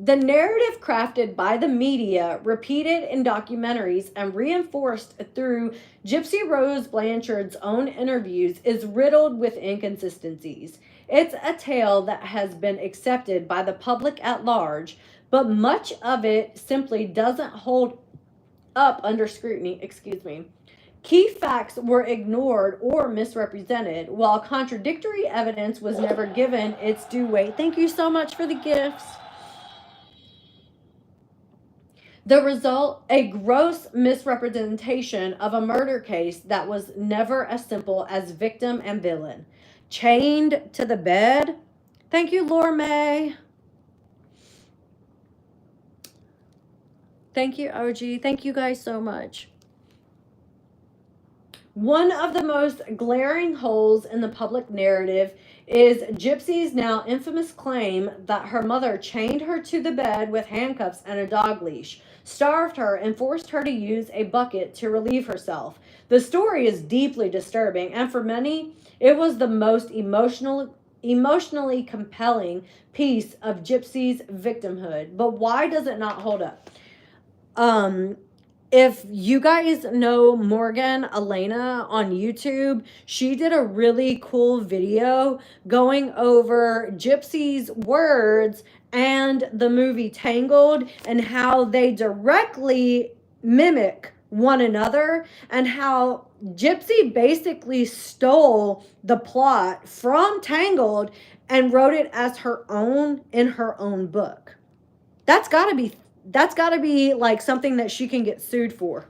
The narrative crafted by the media, repeated in documentaries, and reinforced through Gypsy Rose Blanchard's own interviews is riddled with inconsistencies. It's a tale that has been accepted by the public at large, but much of it simply doesn't hold up under scrutiny. Key facts were ignored or misrepresented, while contradictory evidence was never given its due weight. Thank you so much for the gifts. The result, a gross misrepresentation of a murder case that was never as simple as victim and villain. Chained to the bed. Thank you, Laura May. Thank you, OG. Thank you guys so much. One of the most glaring holes in the public narrative is Gypsy's now infamous claim that her mother chained her to the bed with handcuffs and a dog leash, starved her, and forced her to use a bucket to relieve herself. The story is deeply disturbing, and for many, it was the most emotionally compelling piece of Gypsy's victimhood. But why does it not hold up? If you guys know Morgan Elena on YouTube, she did a really cool video going over Gypsy's words and the movie Tangled and how they directly mimic one another, and how Gypsy basically stole the plot from Tangled and wrote it as her own in her own book. That's got to be like something that she can get sued for.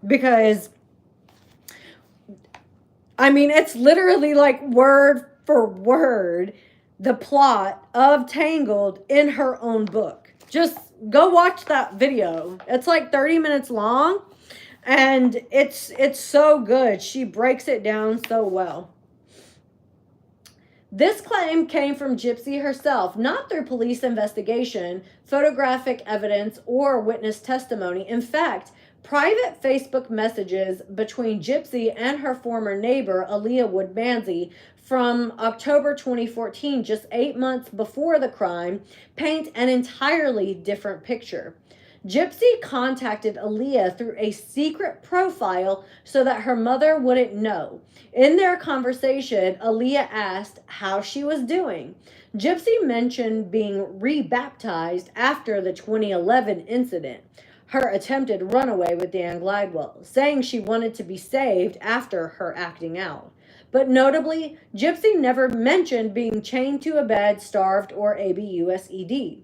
Because, I mean, it's literally like word for word the plot of Tangled in her own book. Just go watch that video. It's like 30 minutes long, and it's so good. She breaks it down so well. This claim came from Gypsy herself, not through police investigation, photographic evidence, or witness testimony. In fact, private Facebook messages between Gypsy and her former neighbor, Aaliyah Woodmansey, from October 2014, just 8 months before the crime, paint an entirely different picture. Gypsy contacted Aaliyah through a secret profile so that her mother wouldn't know. In their conversation, Aaliyah asked how she was doing. Gypsy mentioned being rebaptized after the 2011 incident. her attempted runaway with Dan Glidewell, saying she wanted to be saved after her acting out. But notably, Gypsy never mentioned being chained to a bed, starved, or ABUSED.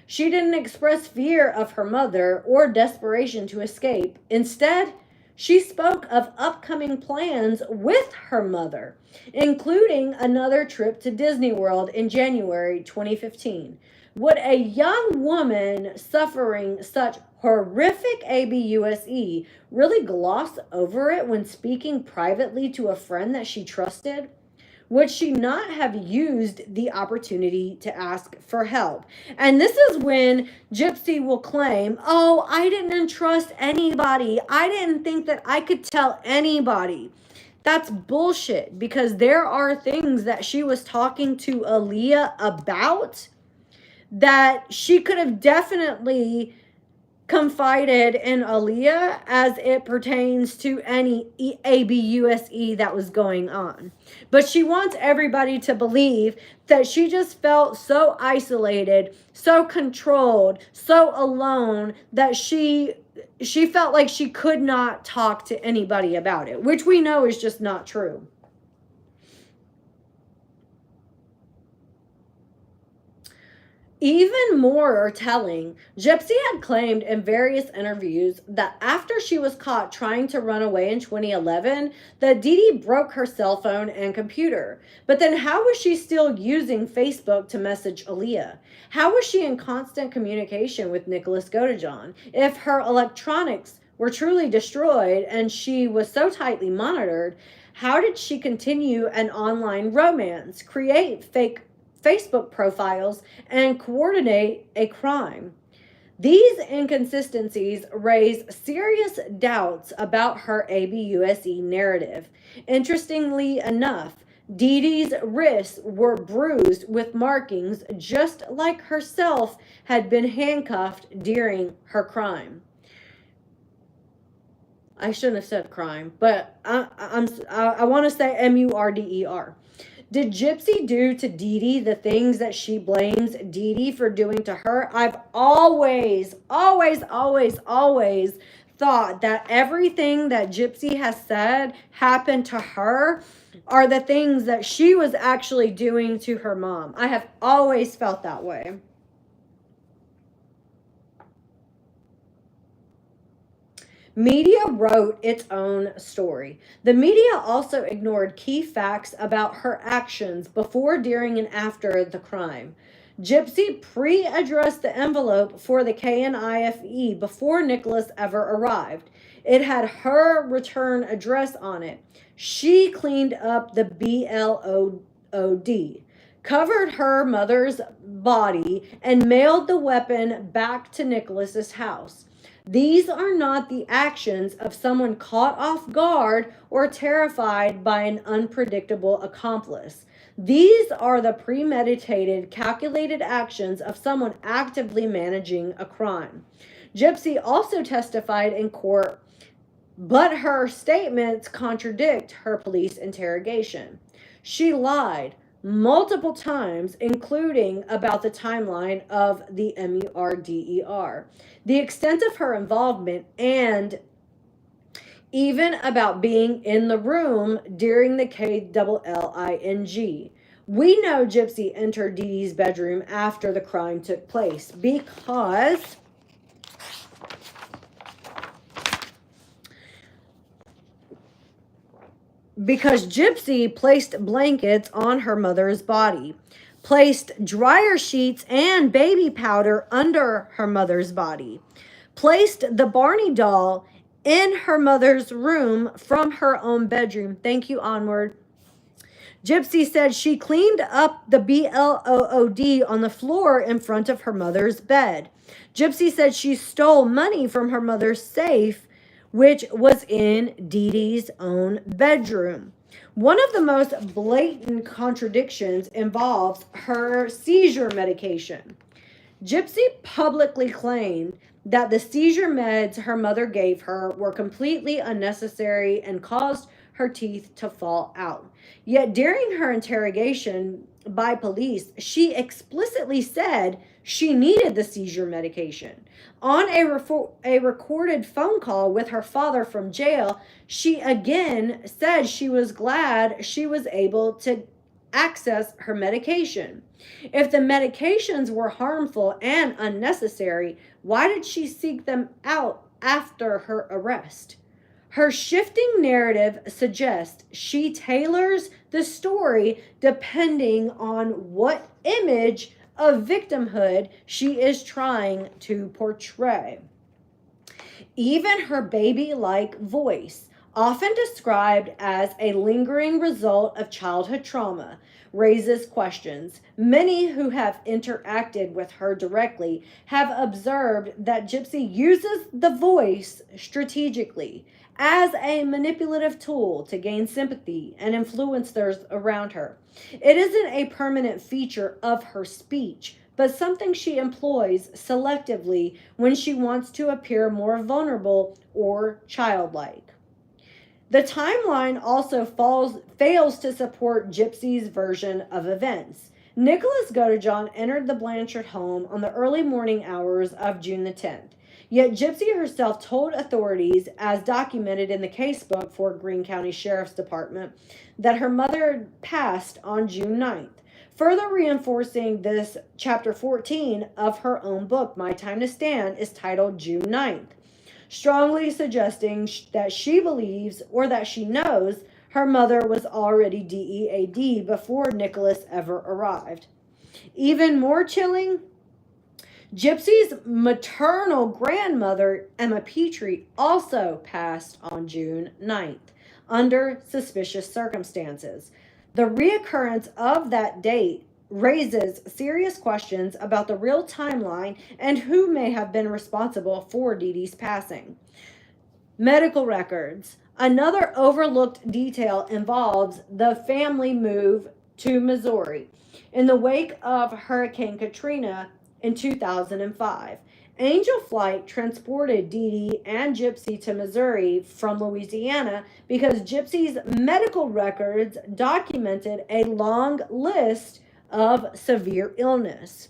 She didn't express fear of her mother or desperation to escape. Instead, she spoke of upcoming plans with her mother, including another trip to Disney World in January 2015. Would a young woman suffering such horrific ABUSE really gloss over it when speaking privately to a friend that she trusted? Would she not have used the opportunity to ask for help? And this is when Gypsy will claim, oh, I didn't entrust anybody. I didn't think that I could tell anybody. That's bullshit, because there are things that she was talking to Aaliyah about that she could have definitely confided in Aaliyah as it pertains to any ABUSE that was going on. But she wants everybody to believe that she just felt so isolated, so controlled, so alone that she felt like she could not talk to anybody about it, which we know is just not true. Even more telling, Gypsy had claimed in various interviews that after she was caught trying to run away in 2011, that Dee Dee broke her cell phone and computer. But then how was she still using Facebook to message Aaliyah? How was she in constant communication with Nicholas Godejohn if her electronics were truly destroyed and she was so tightly monitored? How did she continue an online romance, create fake Facebook profiles, and coordinate a crime? These inconsistencies raise serious doubts about her ABUSE narrative. Interestingly enough, Dee Dee's wrists were bruised with markings just like herself had been handcuffed during her crime. I shouldn't have said crime, but I want to say MURDER. Did Gypsy do to Dee Dee the things that she blames Dee Dee for doing to her? I've always thought that everything that Gypsy has said happened to her are the things that she was actually doing to her mom. I have always felt that way. Media wrote its own story. The media also ignored key facts about her actions before, during, and after the crime. Gypsy pre-addressed the envelope for the KNIFE before Nicholas ever arrived. It had her return address on it. She cleaned up the BLOD, covered her mother's body, and mailed the weapon back to Nicholas's house. These are not the actions of someone caught off guard or terrified by an unpredictable accomplice. These are the premeditated, calculated actions of someone actively managing a crime. Gypsy also testified in court, but her statements contradict her police interrogation. She lied multiple times, including about the timeline of the MURDER, the extent of her involvement, and even about being in the room during the KLLING. We know Gypsy entered Dee Dee's bedroom after the crime took place because Gypsy placed blankets on her mother's body, placed dryer sheets and baby powder under her mother's body, placed the Barney doll in her mother's room from her own bedroom. Thank you, Onward. Gypsy said she cleaned up the BLOD on the floor in front of her mother's bed. Gypsy said she stole money from her mother's safe, which was in Dee Dee's own bedroom. One of the most blatant contradictions involves her seizure medication. Gypsy publicly claimed that the seizure meds her mother gave her were completely unnecessary and caused her teeth to fall out. Yet during her interrogation by police, she explicitly said she needed the seizure medication. On a recorded phone call with her father from jail, she again said she was glad she was able to access her medication. If the medications were harmful and unnecessary, why did she seek them out after her arrest? Her shifting narrative suggests she tailors the story depending on what image of victimhood she is trying to portray. Even her baby-like voice, often described as a lingering result of childhood trauma, raises questions. Many who have interacted with her directly have observed that Gypsy uses the voice strategically as a manipulative tool to gain sympathy and influence those around her. It isn't a permanent feature of her speech, but something she employs selectively when she wants to appear more vulnerable or childlike. The timeline also fails to support Gypsy's version of events. Nicholas Godejohn entered the Blanchard home on the early morning hours of June the 10th. Yet Gypsy herself told authorities, as documented in the casebook for Greene County Sheriff's Department, that her mother passed on June 9th. Further reinforcing this, chapter 14 of her own book, My Time to Stand, is titled June 9th, strongly suggesting that she believes or that she knows her mother was already DEAD before Nicholas ever arrived. Even more chilling, Gypsy's maternal grandmother, Emma Petrie, also passed on June 9th under suspicious circumstances. The reoccurrence of that date raises serious questions about the real timeline and who may have been responsible for Dee Dee's passing. Medical records. Another overlooked detail involves the family move to Missouri in the wake of Hurricane Katrina in 2005. Angel Flight transported Dee Dee and Gypsy to Missouri from Louisiana because Gypsy's medical records documented a long list of severe illness.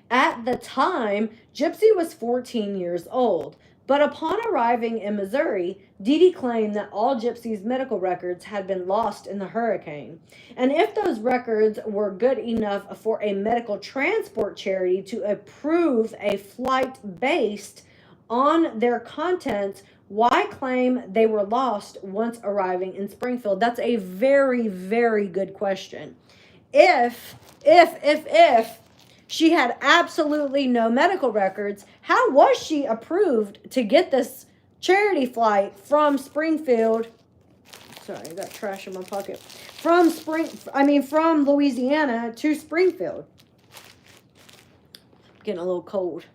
At the time, Gypsy was 14 years old, but upon arriving in Missouri, Dee Dee claimed that all Gypsy's medical records had been lost in the hurricane. And if those records were good enough for a medical transport charity to approve a flight based on their contents, why claim they were lost once arriving in Springfield? That's a very, very good question. If she had absolutely no medical records, how was she approved to get this charity flight from Springfield? Sorry, I got trash in my pocket. From Louisiana to Springfield. Getting a little cold.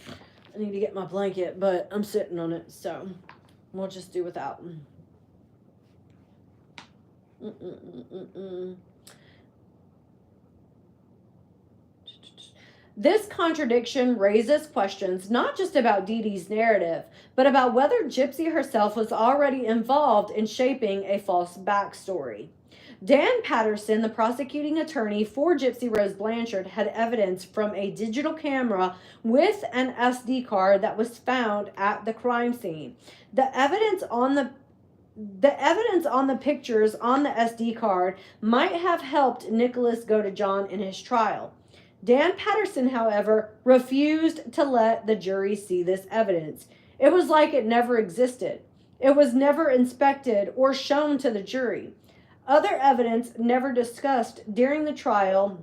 I need to get my blanket, but I'm sitting on it, so we'll just do without. This contradiction raises questions not just about Dee Dee's narrative, but about whether Gypsy herself was already involved in shaping a false backstory. Dan Patterson, the prosecuting attorney for Gypsy Rose Blanchard, had evidence from a digital camera with an SD card that was found at the crime scene. The evidence on the pictures on the SD card might have helped Nicholas Godejohn in his trial. Dan Patterson, however, refused to let the jury see this evidence. It was like it never existed. It was never inspected or shown to the jury. Other evidence never discussed during the trial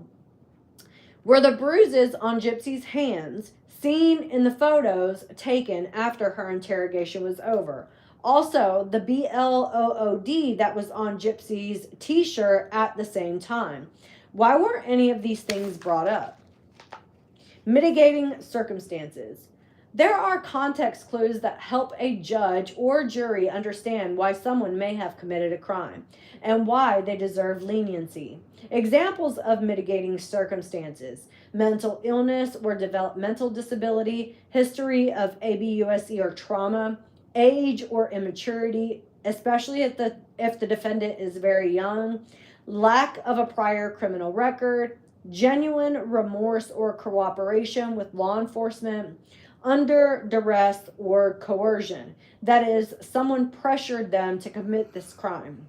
were the bruises on Gypsy's hands, seen in the photos taken after her interrogation was over. Also, the BLOOD that was on Gypsy's t-shirt at the same time. Why weren't any of these things brought up? Mitigating circumstances. There are context clues that help a judge or jury understand why someone may have committed a crime and why they deserve leniency. Examples of mitigating circumstances: mental illness or developmental disability, history of ABUSE or trauma, age or immaturity, especially if the defendant is very young, lack of a prior criminal record, genuine remorse or cooperation with law enforcement, under duress or coercion. That is, someone pressured them to commit this crime.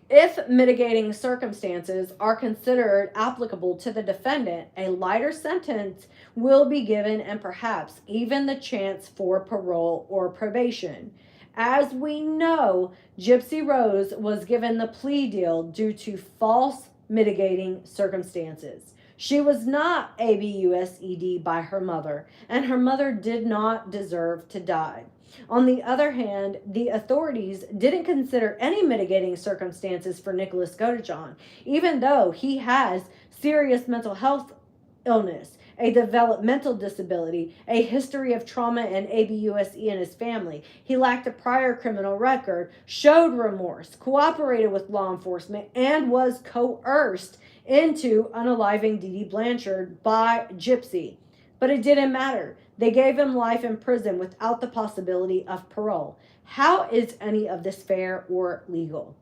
If mitigating circumstances are considered applicable to the defendant, a lighter sentence will be given and perhaps even the chance for parole or probation. As we know, Gypsy Rose was given the plea deal due to false mitigating circumstances. She was not ABUSED by her mother, and her mother did not deserve to die. On the other hand, the authorities didn't consider any mitigating circumstances for Nicholas Godejohn, even though he has serious mental health illness, a developmental disability, a history of trauma and ABUSE in his family. He lacked a prior criminal record, showed remorse, cooperated with law enforcement, and was coerced into unaliving Dee Dee Blanchard by Gypsy. But it didn't matter. They gave him life in prison without the possibility of parole. How is any of this fair or legal?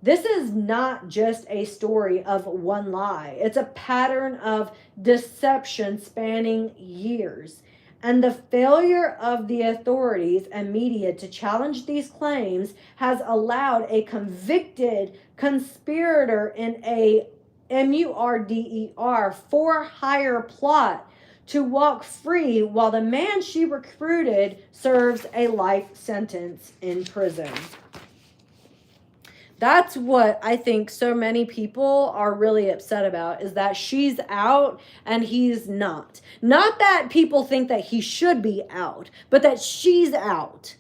This is not just a story of one lie. It's a pattern of deception spanning years. And the failure of the authorities and media to challenge these claims has allowed a convicted conspirator in a MURDER for hire plot to walk free while the man she recruited serves a life sentence in prison. That's what I think so many people are really upset about, is that she's out and he's not. Not that people think that he should be out, but that she's out.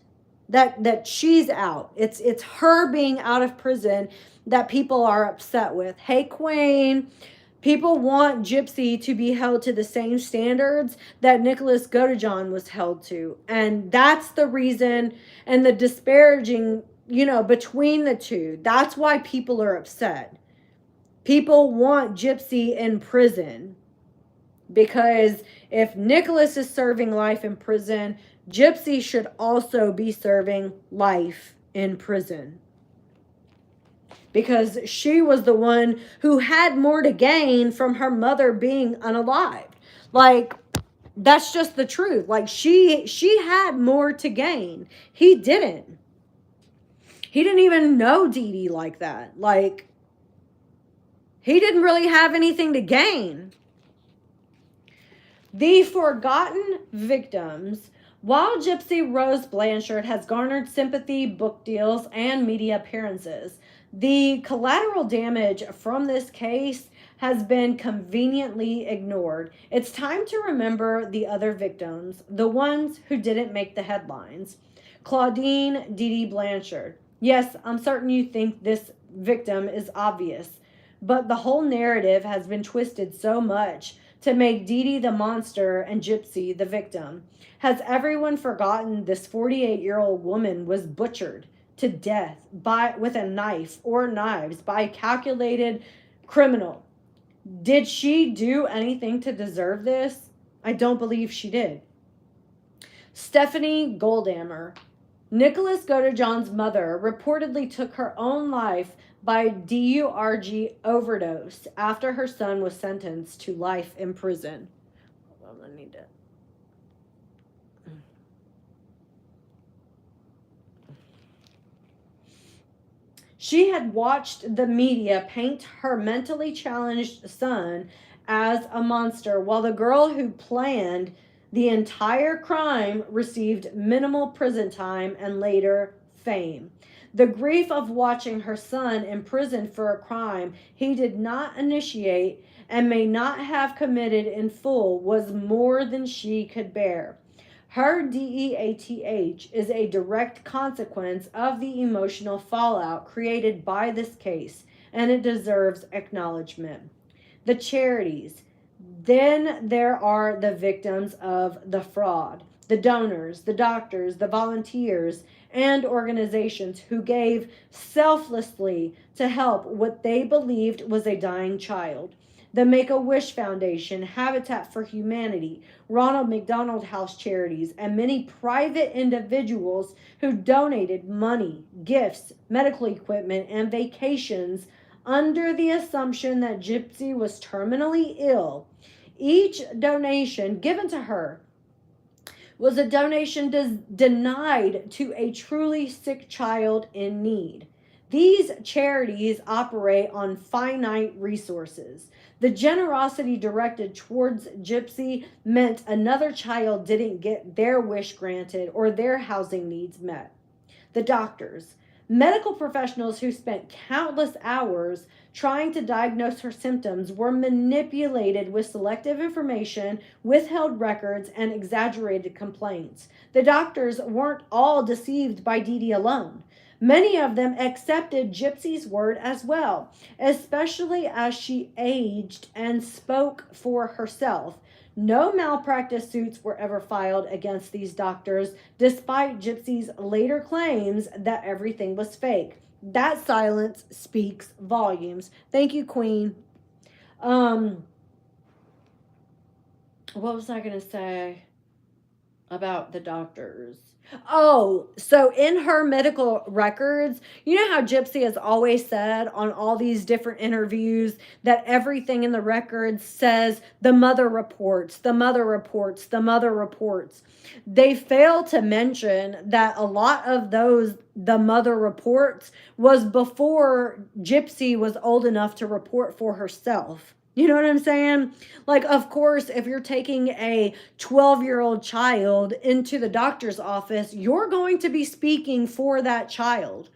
That she's out. It's her being out of prison that people are upset with. Hey, Queen. People want Gypsy to be held to the same standards that Nicholas Godejohn was held to. And that's the reason, and the disparaging, between the two. That's why people are upset. People want Gypsy in prison. Because if Nicholas is serving life in prison, Gypsy should also be serving life in prison. Because she was the one who had more to gain from her mother being unalived. Like, that's just the truth. Like, she had more to gain. He didn't. He didn't even know Dee Dee like that. Like, he didn't really have anything to gain. The forgotten victims. While Gypsy Rose Blanchard has garnered sympathy, book deals, and media appearances, the collateral damage from this case has been conveniently ignored. It's time to remember the other victims, the ones who didn't make the headlines. Claudine Dee Dee Blanchard. Yes, I'm certain you think this victim is obvious, but the whole narrative has been twisted so much to make Dee Dee the monster and Gypsy the victim. Has everyone forgotten this 48-year-old woman was butchered to death with a knife or knives by a calculated criminal? Did she do anything to deserve this? I don't believe she did. Stephanie Goldammer. Nicholas Godejohn's mother reportedly took her own life by DURG overdose after her son was sentenced to life in prison. Hold on, I need to... She had watched the media paint her mentally challenged son as a monster, while the girl who planned the entire crime received minimal prison time and later fame. The grief of watching her son imprisoned for a crime he did not initiate and may not have committed in full was more than she could bear. Her DEATH is a direct consequence of the emotional fallout created by this case, and it deserves acknowledgement. The charities. Then there are the victims of the fraud, the donors, the doctors, the volunteers, and organizations who gave selflessly to help what they believed was a dying child. the Make-A-Wish Foundation, Habitat for Humanity, Ronald McDonald House Charities, and many private individuals who donated money, gifts, medical equipment, and vacations under the assumption that Gypsy was terminally ill. Each donation given to her was a donation denied to a truly sick child in need. These charities operate on finite resources. The generosity directed towards Gypsy meant another child didn't get their wish granted or their housing needs met. The doctors, medical professionals who spent countless hours trying to diagnose her symptoms, were manipulated with selective information, withheld records, and exaggerated complaints. The doctors weren't all deceived by Dee Dee alone. Many of them accepted Gypsy's word as well, especially as she aged and spoke for herself. No malpractice suits were ever filed against these doctors, despite Gypsy's later claims that everything was fake. That silence speaks volumes. Thank you, Queen. What was I going to say about the doctors? Oh, so in her medical records, you know how Gypsy has always said on all these different interviews that everything in the records says the mother reports, the mother reports, the mother reports. They fail to mention that a lot of the mother reports was before Gypsy was old enough to report for herself. You know what I'm saying? Like, of course, if you're taking a 12-year-old child into the doctor's office, you're going to be speaking for that child.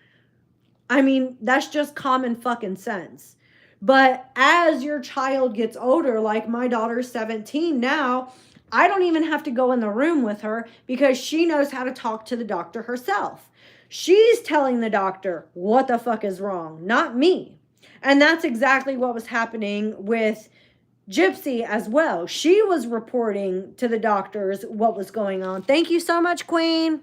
I mean, that's just common fucking sense. But as your child gets older, like my daughter's 17 now, I don't even have to go in the room with her because she knows how to talk to the doctor herself. She's telling the doctor what the fuck is wrong, not me. And that's exactly what was happening with Gypsy as well. She was reporting to the doctors what was going on. Thank you so much, Queen.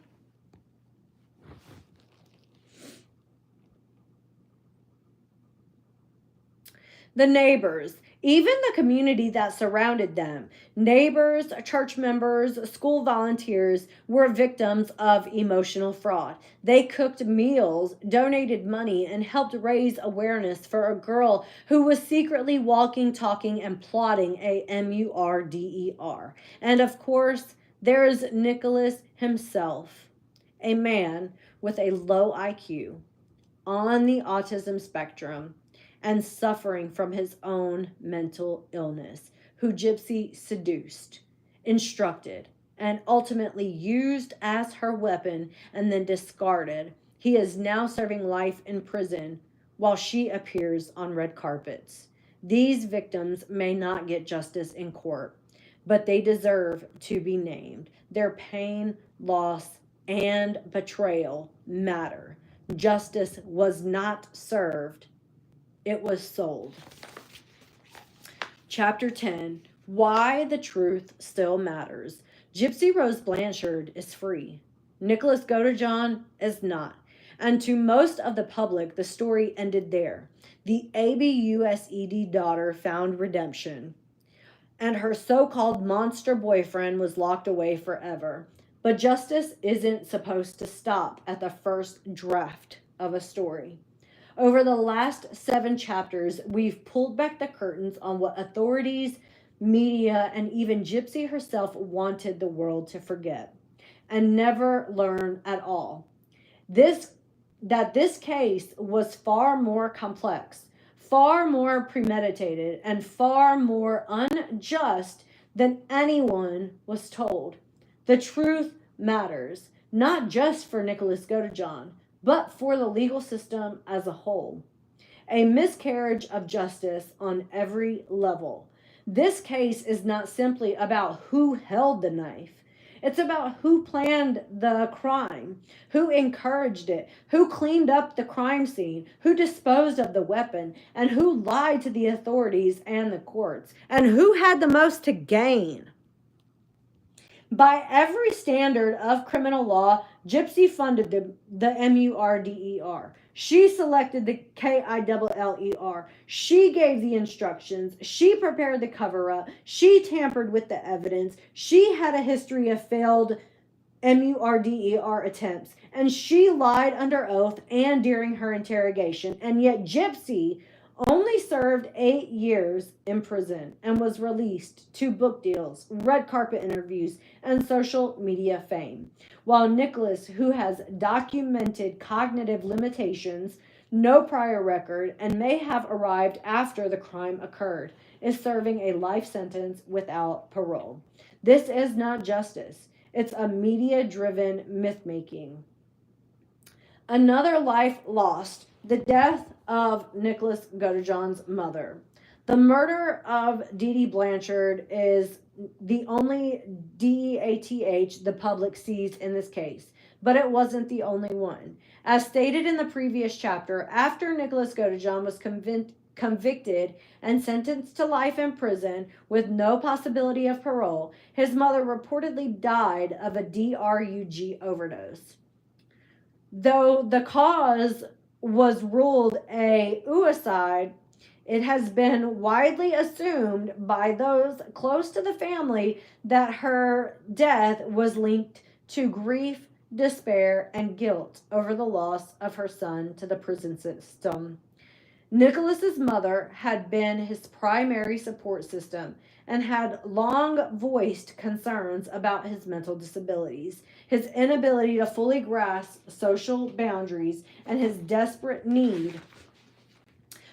The neighbors, even the community that surrounded them, neighbors, church members, school volunteers, were victims of emotional fraud. They cooked meals, donated money, and helped raise awareness for a girl who was secretly walking, talking, and plotting a murder. And of course, there's Nicholas himself, a man with a low IQ, on the autism spectrum, and suffering from his own mental illness, who Gypsy seduced, instructed, and ultimately used as her weapon and then discarded. He is now serving life in prison while she appears on red carpets. These victims may not get justice in court, but they deserve to be named. Their pain, loss, and betrayal matter. Justice was not served. It was sold. Chapter 10, Why the Truth Still Matters. Gypsy Rose Blanchard is free. Nicholas Godejohn is not. And to most of the public, the story ended there. The ABUSED daughter found redemption, and her so-called monster boyfriend was locked away forever. But justice isn't supposed to stop at the first draft of a story. Over the last 7 chapters, we've pulled back the curtains on what authorities, media, and even Gypsy herself wanted the world to forget and never learn at all. This case was far more complex, far more premeditated, and far more unjust than anyone was told. The truth matters, not just for Nicholas Godejohn, but for the legal system as a whole. A miscarriage of justice on every level. This case is not simply about who held the knife. It's about who planned the crime, who encouraged it, who cleaned up the crime scene, who disposed of the weapon, and who lied to the authorities and the courts, and who had the most to gain. By every standard of criminal law, Gypsy funded the MURDER. She selected the Killer. She gave the instructions. She prepared the cover-up. She tampered with the evidence. She had a history of failed murder attempts. And she lied under oath and during her interrogation. And yet Gypsy only served 8 years in prison and was released to book deals, red carpet interviews, and social media fame. While Nicholas, who has documented cognitive limitations, no prior record, and may have arrived after the crime occurred, is serving a life sentence without parole. This is not justice. It's a media-driven myth-making. Another life lost. The death of Nicholas Godejohn's mother. The murder of Dee Dee Blanchard is the only DEATH the public sees in this case, but it wasn't the only one. As stated in the previous chapter, after Nicholas Godejohn was convicted and sentenced to life in prison with no possibility of parole, his mother reportedly died of a DRUG overdose. Though the cause was ruled a suicide, it has been widely assumed by those close to the family that her death was linked to grief, despair, and guilt over the loss of her son to the prison system. Nicholas's mother had been his primary support system and had long voiced concerns about his mental disabilities, his inability to fully grasp social boundaries, and his desperate need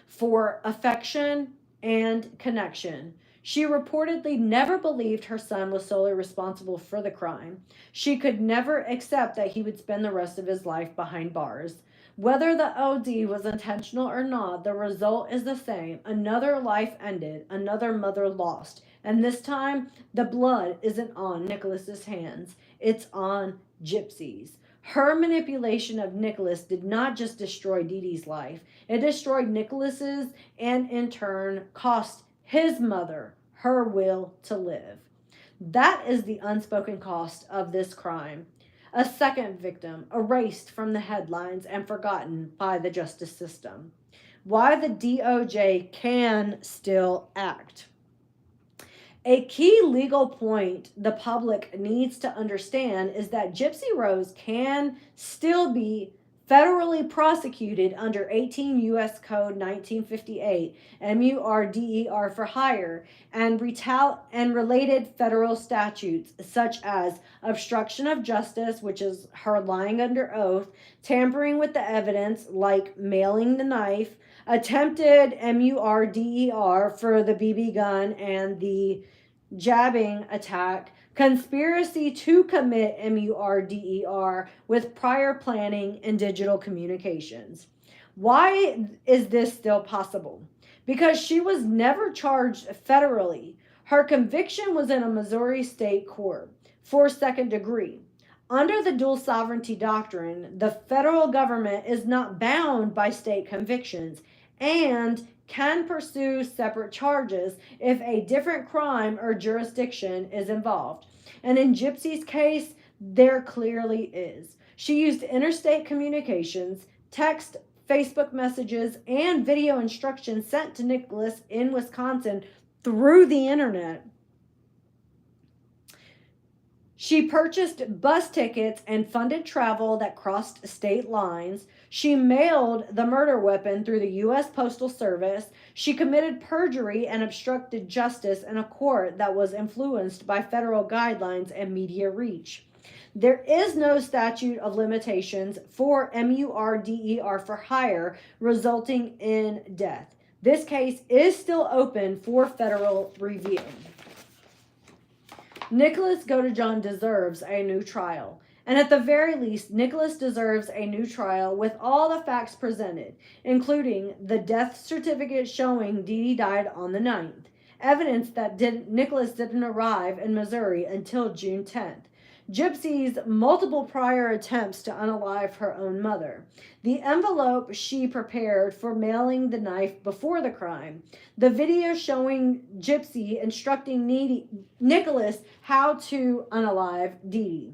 for affection and connection. She reportedly never believed her son was solely responsible for the crime. She could never accept that he would spend the rest of his life behind bars. Whether the OD was intentional or not, the result is the same. Another life ended, another mother lost. And this time, the blood isn't on Nicholas's hands. It's on Gypsy's. Her manipulation of Nicholas did not just destroy Dee Dee's life. It destroyed Nicholas's and in turn cost his mother her will to live. That is the unspoken cost of this crime. A second victim erased from the headlines and forgotten by the justice system. Why the DOJ can still act. A key legal point the public needs to understand is that Gypsy Rose can still be federally prosecuted under 18 U.S. Code 1958, MURDER for hire, and related federal statutes such as obstruction of justice, which is her lying under oath, tampering with the evidence like mailing the knife, attempted MURDER for the BB gun and the jabbing attack, conspiracy to commit MURDER with prior planning and digital communications. Why is this still possible? Because she was never charged federally. Her conviction was in a Missouri state court for second degree. Under the dual sovereignty doctrine, the federal government is not bound by state convictions and can pursue separate charges if a different crime or jurisdiction is involved. And in Gypsy's case, there clearly is. She used interstate communications, text, Facebook messages, and video instructions sent to Nicholas in Wisconsin through the internet. She purchased bus tickets and funded travel that crossed state lines. She mailed the murder weapon through the U.S. Postal Service. She committed perjury and obstructed justice in a court that was influenced by federal guidelines and media reach. There is no statute of limitations for MURDER for hire resulting in death. This case is still open for federal review. Nicholas Godejohn deserves a new trial. And at the very least, Nicholas deserves a new trial with all the facts presented, including the death certificate showing Dee Dee died on the 9th, evidence that Nicholas didn't arrive in Missouri until June 10th, Gypsy's multiple prior attempts to unalive her own mother, the envelope she prepared for mailing the knife before the crime, the video showing Gypsy instructing Nicholas how to unalive Dee Dee,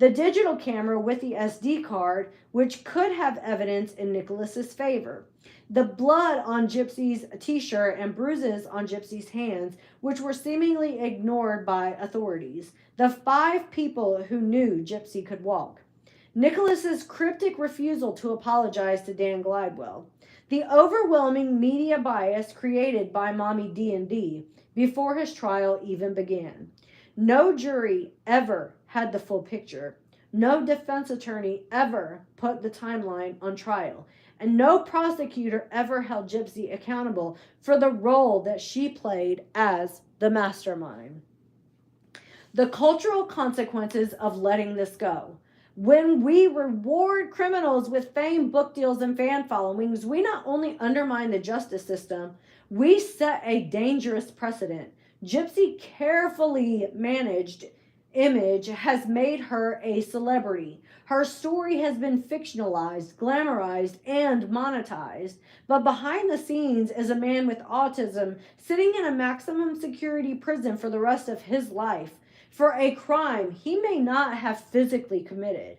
the digital camera with the SD card, which could have evidence in Nicholas's favor, the blood on Gypsy's t-shirt and bruises on Gypsy's hands, which were seemingly ignored by authorities, the 5 people who knew Gypsy could walk, Nicholas's cryptic refusal to apologize to Dan Glidewell, the overwhelming media bias created by Mommy D&D before his trial even began. No jury ever had the full picture. No defense attorney ever put the timeline on trial. And no prosecutor ever held Gypsy accountable for the role that she played as the mastermind. The cultural consequences of letting this go. When we reward criminals with fame, book deals, and fan followings, we not only undermine the justice system, we set a dangerous precedent. Gypsy carefully managed image has made her a celebrity. Her story has been fictionalized, glamorized, and monetized. But behind the scenes is a man with autism sitting in a maximum security prison for the rest of his life for a crime he may not have physically committed.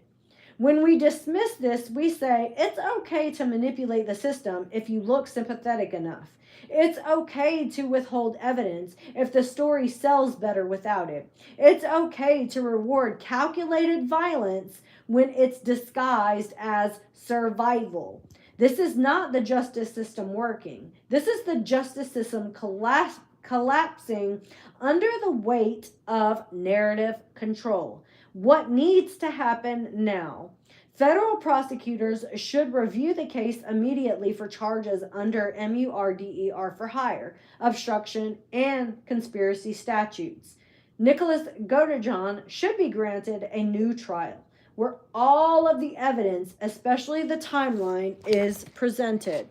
When we dismiss this, we say it's okay to manipulate the system if you look sympathetic enough. It's okay to withhold evidence if the story sells better without it. It's okay to reward calculated violence when it's disguised as survival. This is not the justice system working. This is the justice system collapsing under the weight of narrative control. What needs to happen now? Federal prosecutors should review the case immediately for charges under MURDER for hire, obstruction, and conspiracy statutes. Nicholas Godejohn should be granted a new trial where all of the evidence, especially the timeline, is presented.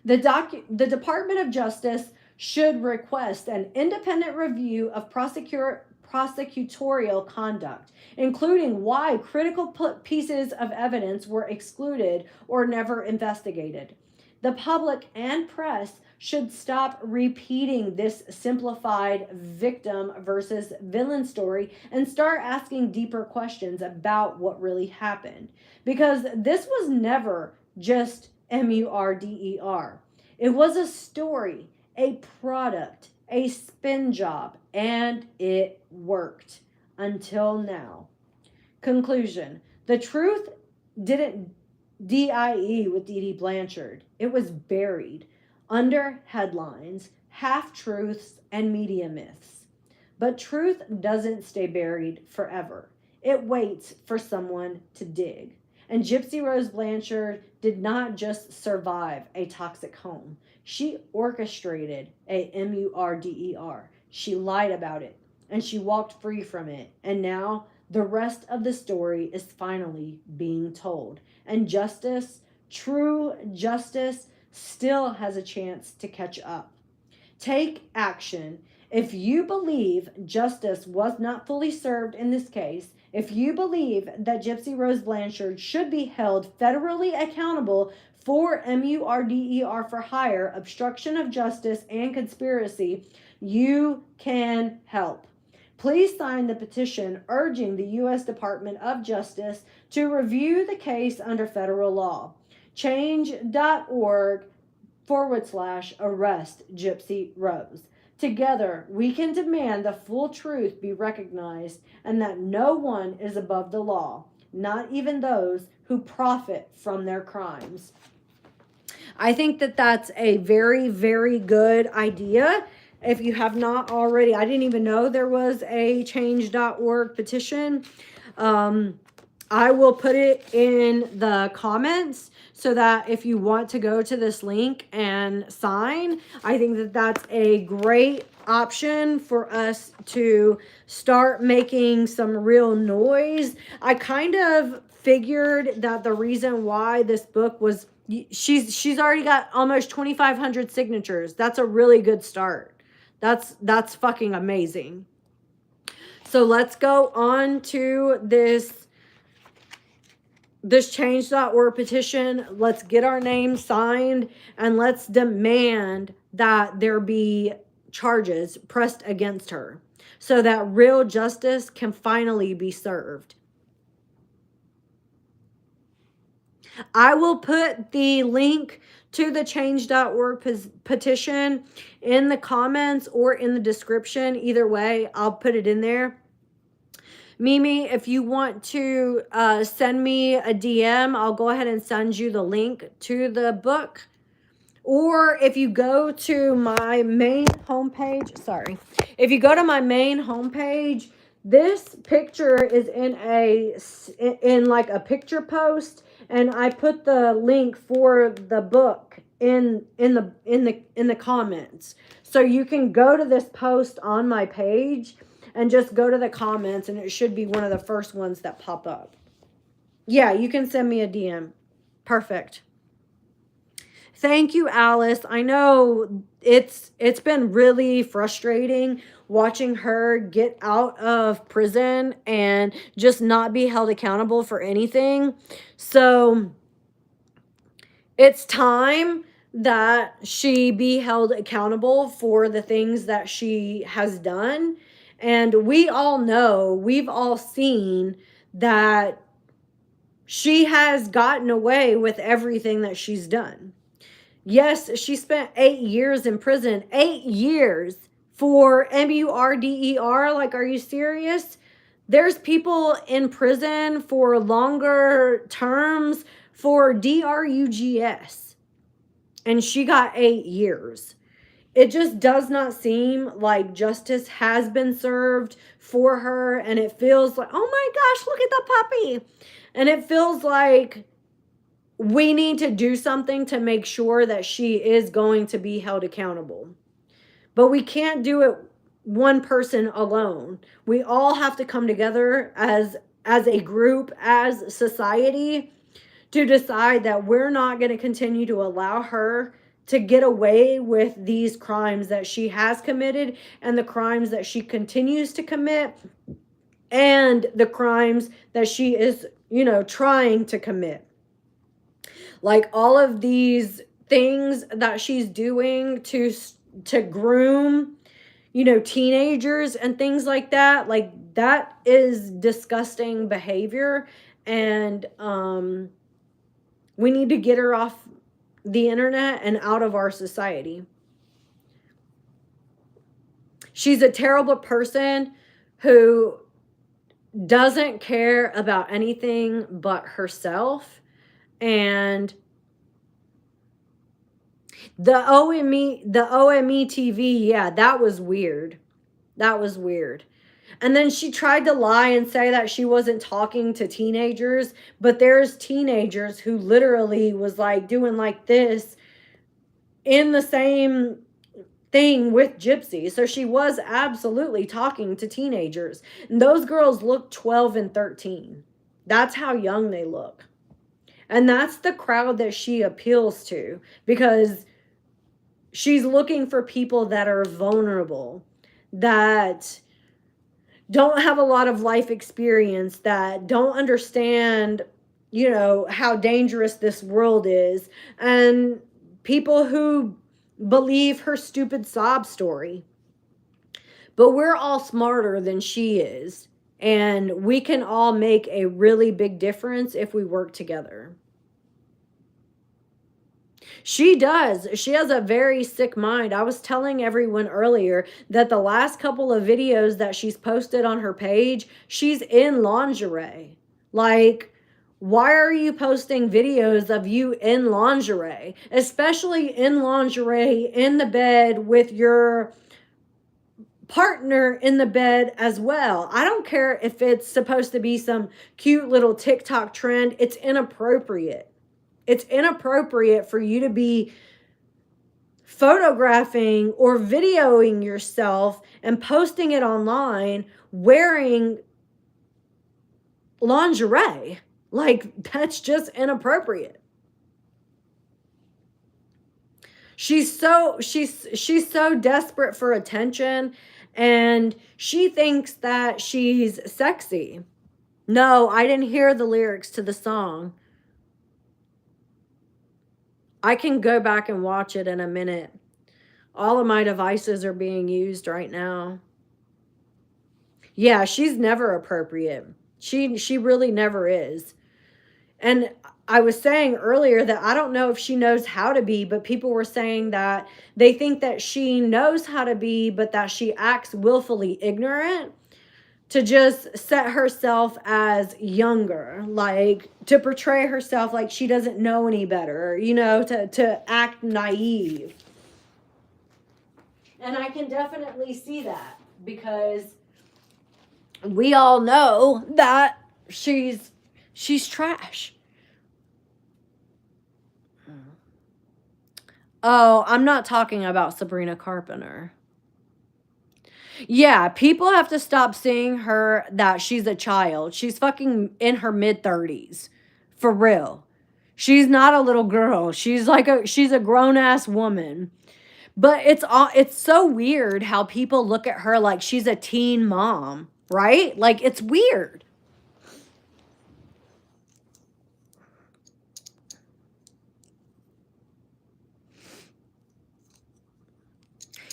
The Department of Justice should request an independent review of prosecutorial conduct, including why critical pieces of evidence were excluded or never investigated. The public and press should stop repeating this simplified victim versus villain story and start asking deeper questions about what really happened. Because this was never just MURDER. It was a story, a product, a spin job, and it worked until now. Conclusion. The truth didn't DIE with Dee Dee Blanchard. It was buried under headlines, half-truths, and media myths. But truth doesn't stay buried forever. It waits for someone to dig. And Gypsy Rose Blanchard did not just survive a toxic home. She orchestrated a MURDER. She lied about it, and she walked free from it. And now the rest of the story is finally being told. And justice, true justice, still has a chance to catch up. Take action. If you believe justice was not fully served in this case, if you believe that Gypsy Rose Blanchard should be held federally accountable for MURDER for hire, obstruction of justice, and conspiracy, you can help. Please sign the petition urging the U.S. Department of Justice to review the case under federal law. Change.org/arrest Gypsy Rose. Together, we can demand the full truth be recognized and that no one is above the law, not even those who profit from their crimes. I think that that's a very, very good idea. If you have not already, I didn't even know there was a change.org petition. I will put it in the comments so that if you want to go to this link and sign, I think that that's a great option for us to start making some real noise. I kind of figured that the reason why this book was, she's already got almost 2,500 signatures. That's a really good start. That's fucking amazing. So let's go on to this change.org petition. Let's get our name signed and let's demand that there be charges pressed against her so that real justice can finally be served. I will put the link to the change.org petition in the comments or in the description. Either way, I'll put it in there. Mimi, if you want to send me a DM, I'll go ahead and send you the link to the book. Or if you go to my main homepage, if you go to my main homepage, this picture is in like a picture post, and I put the link for the book in the comments. So you can go to this post on my page and just go to the comments, and it should be one of the first ones that pop up. Yeah, you can send me a DM. Perfect. Thank you, Alice. I know it's been really frustrating watching her get out of prison and just not be held accountable for anything. So it's time that she be held accountable for the things that she has done. And we all know, we've all seen that she has gotten away with everything that she's done. Yes, she spent 8 years in prison. 8 years for murder. Like, are you serious? There's people in prison for longer terms for drugs. And she got 8 years. It just does not seem like justice has been served for her. And it feels like, oh my gosh, look at the puppy. And it feels like we need to do something to make sure that she is going to be held accountable. But we can't do it one person alone. We all have to come together as a group, as society, to decide that we're not going to continue to allow her to get away with these crimes that she has committed and the crimes that she continues to commit and the crimes that she is, trying to commit. Like all of these things that she's doing to groom, teenagers and things like that. Like that is disgusting behavior. And we need to get her off the internet and out of our society. She's a terrible person who doesn't care about anything but herself. And the OME TV, yeah, that was weird. That was weird. And then she tried to lie and say that she wasn't talking to teenagers, but there's teenagers who literally was like doing like this in the same thing with Gypsy. So she was absolutely talking to teenagers. And those girls look 12 and 13. That's how young they look. And that's the crowd that she appeals to, because she's looking for people that are vulnerable, that don't have a lot of life experience, that don't understand, how dangerous this world is, and people who believe her stupid sob story. But we're all smarter than she is, and we can all make a really big difference if we work together. She does. She has a very sick mind. I was telling everyone earlier that the last couple of videos that she's posted on her page, she's in lingerie. Like, why are you posting videos of you in lingerie? Especially in lingerie in the bed with your partner in the bed as well. I don't care if it's supposed to be some cute little TikTok trend. It's inappropriate. It's inappropriate for you to be photographing or videoing yourself and posting it online wearing lingerie. Like, that's just inappropriate. She's so desperate for attention, and she thinks that she's sexy. No, I didn't hear the lyrics to the song. I can go back and watch it in a minute. All of my devices are being used right now. Yeah, she's never appropriate. She really never is. And I was saying earlier that I don't know if she knows how to be, but people were saying that they think that she knows how to be, but that she acts willfully ignorant to just set herself as younger, like to portray herself like she doesn't know any better, you know, to act naive. And I can definitely see that because we all know that she's trash. Oh, I'm not talking about Sabrina Carpenter. Yeah, people have to stop seeing her that she's a child. She's fucking in her mid-30s. For real. She's not a little girl. She's a grown-ass woman. But it's so weird how people look at her like she's a teen mom, right? Like it's weird.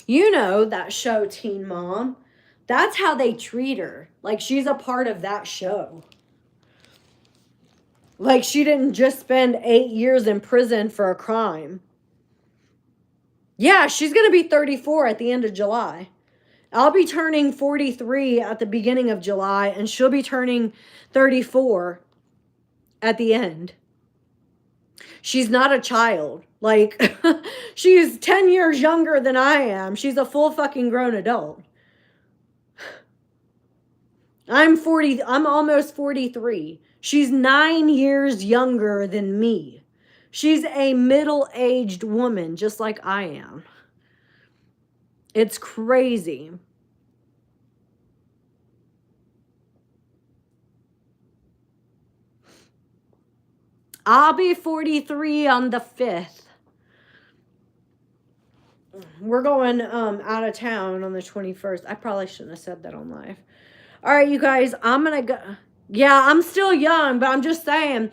You know that show Teen Mom? That's how they treat her. Like she's a part of that show. Like she didn't just spend 8 years in prison for a crime. Yeah, she's going to be 34 at the end of July. I'll be turning 43 at the beginning of July, and she'll be turning 34 at the end. She's not a child. Like, she's 10 years younger than I am. She's a full fucking grown adult. I'm almost 43. She's 9 years younger than me. She's a middle-aged woman, just like I am. It's crazy. I'll be 43 on the 5th. We're going out of town on the 21st. I probably shouldn't have said that on live. All right, you guys, I'm going to go. Yeah, I'm still young, but I'm just saying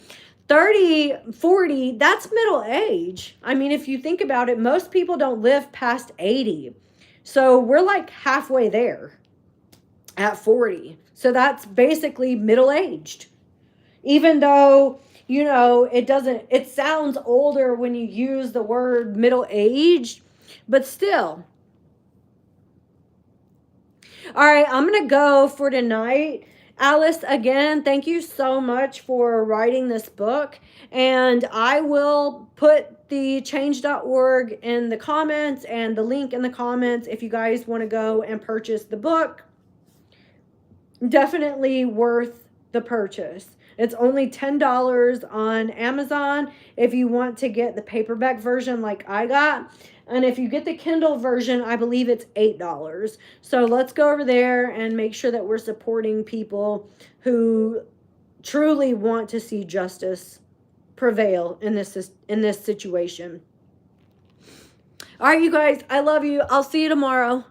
30, 40, that's middle age. I mean, if you think about it, most people don't live past 80. So we're like halfway there at 40. So that's basically middle-aged. Even though, you know, it sounds older when you use the word middle-aged, but still. All right, I'm going to go for tonight. Alice, again, thank you so much for writing this book. And I will put the change.org in the comments and the link in the comments if you guys want to go and purchase the book. Definitely worth the purchase. It's only $10 on Amazon if you want to get the paperback version like I got. And if you get the Kindle version, I believe it's $8. So let's go over there and make sure that we're supporting people who truly want to see justice prevail in this situation. All right, you guys, I love you. I'll see you tomorrow.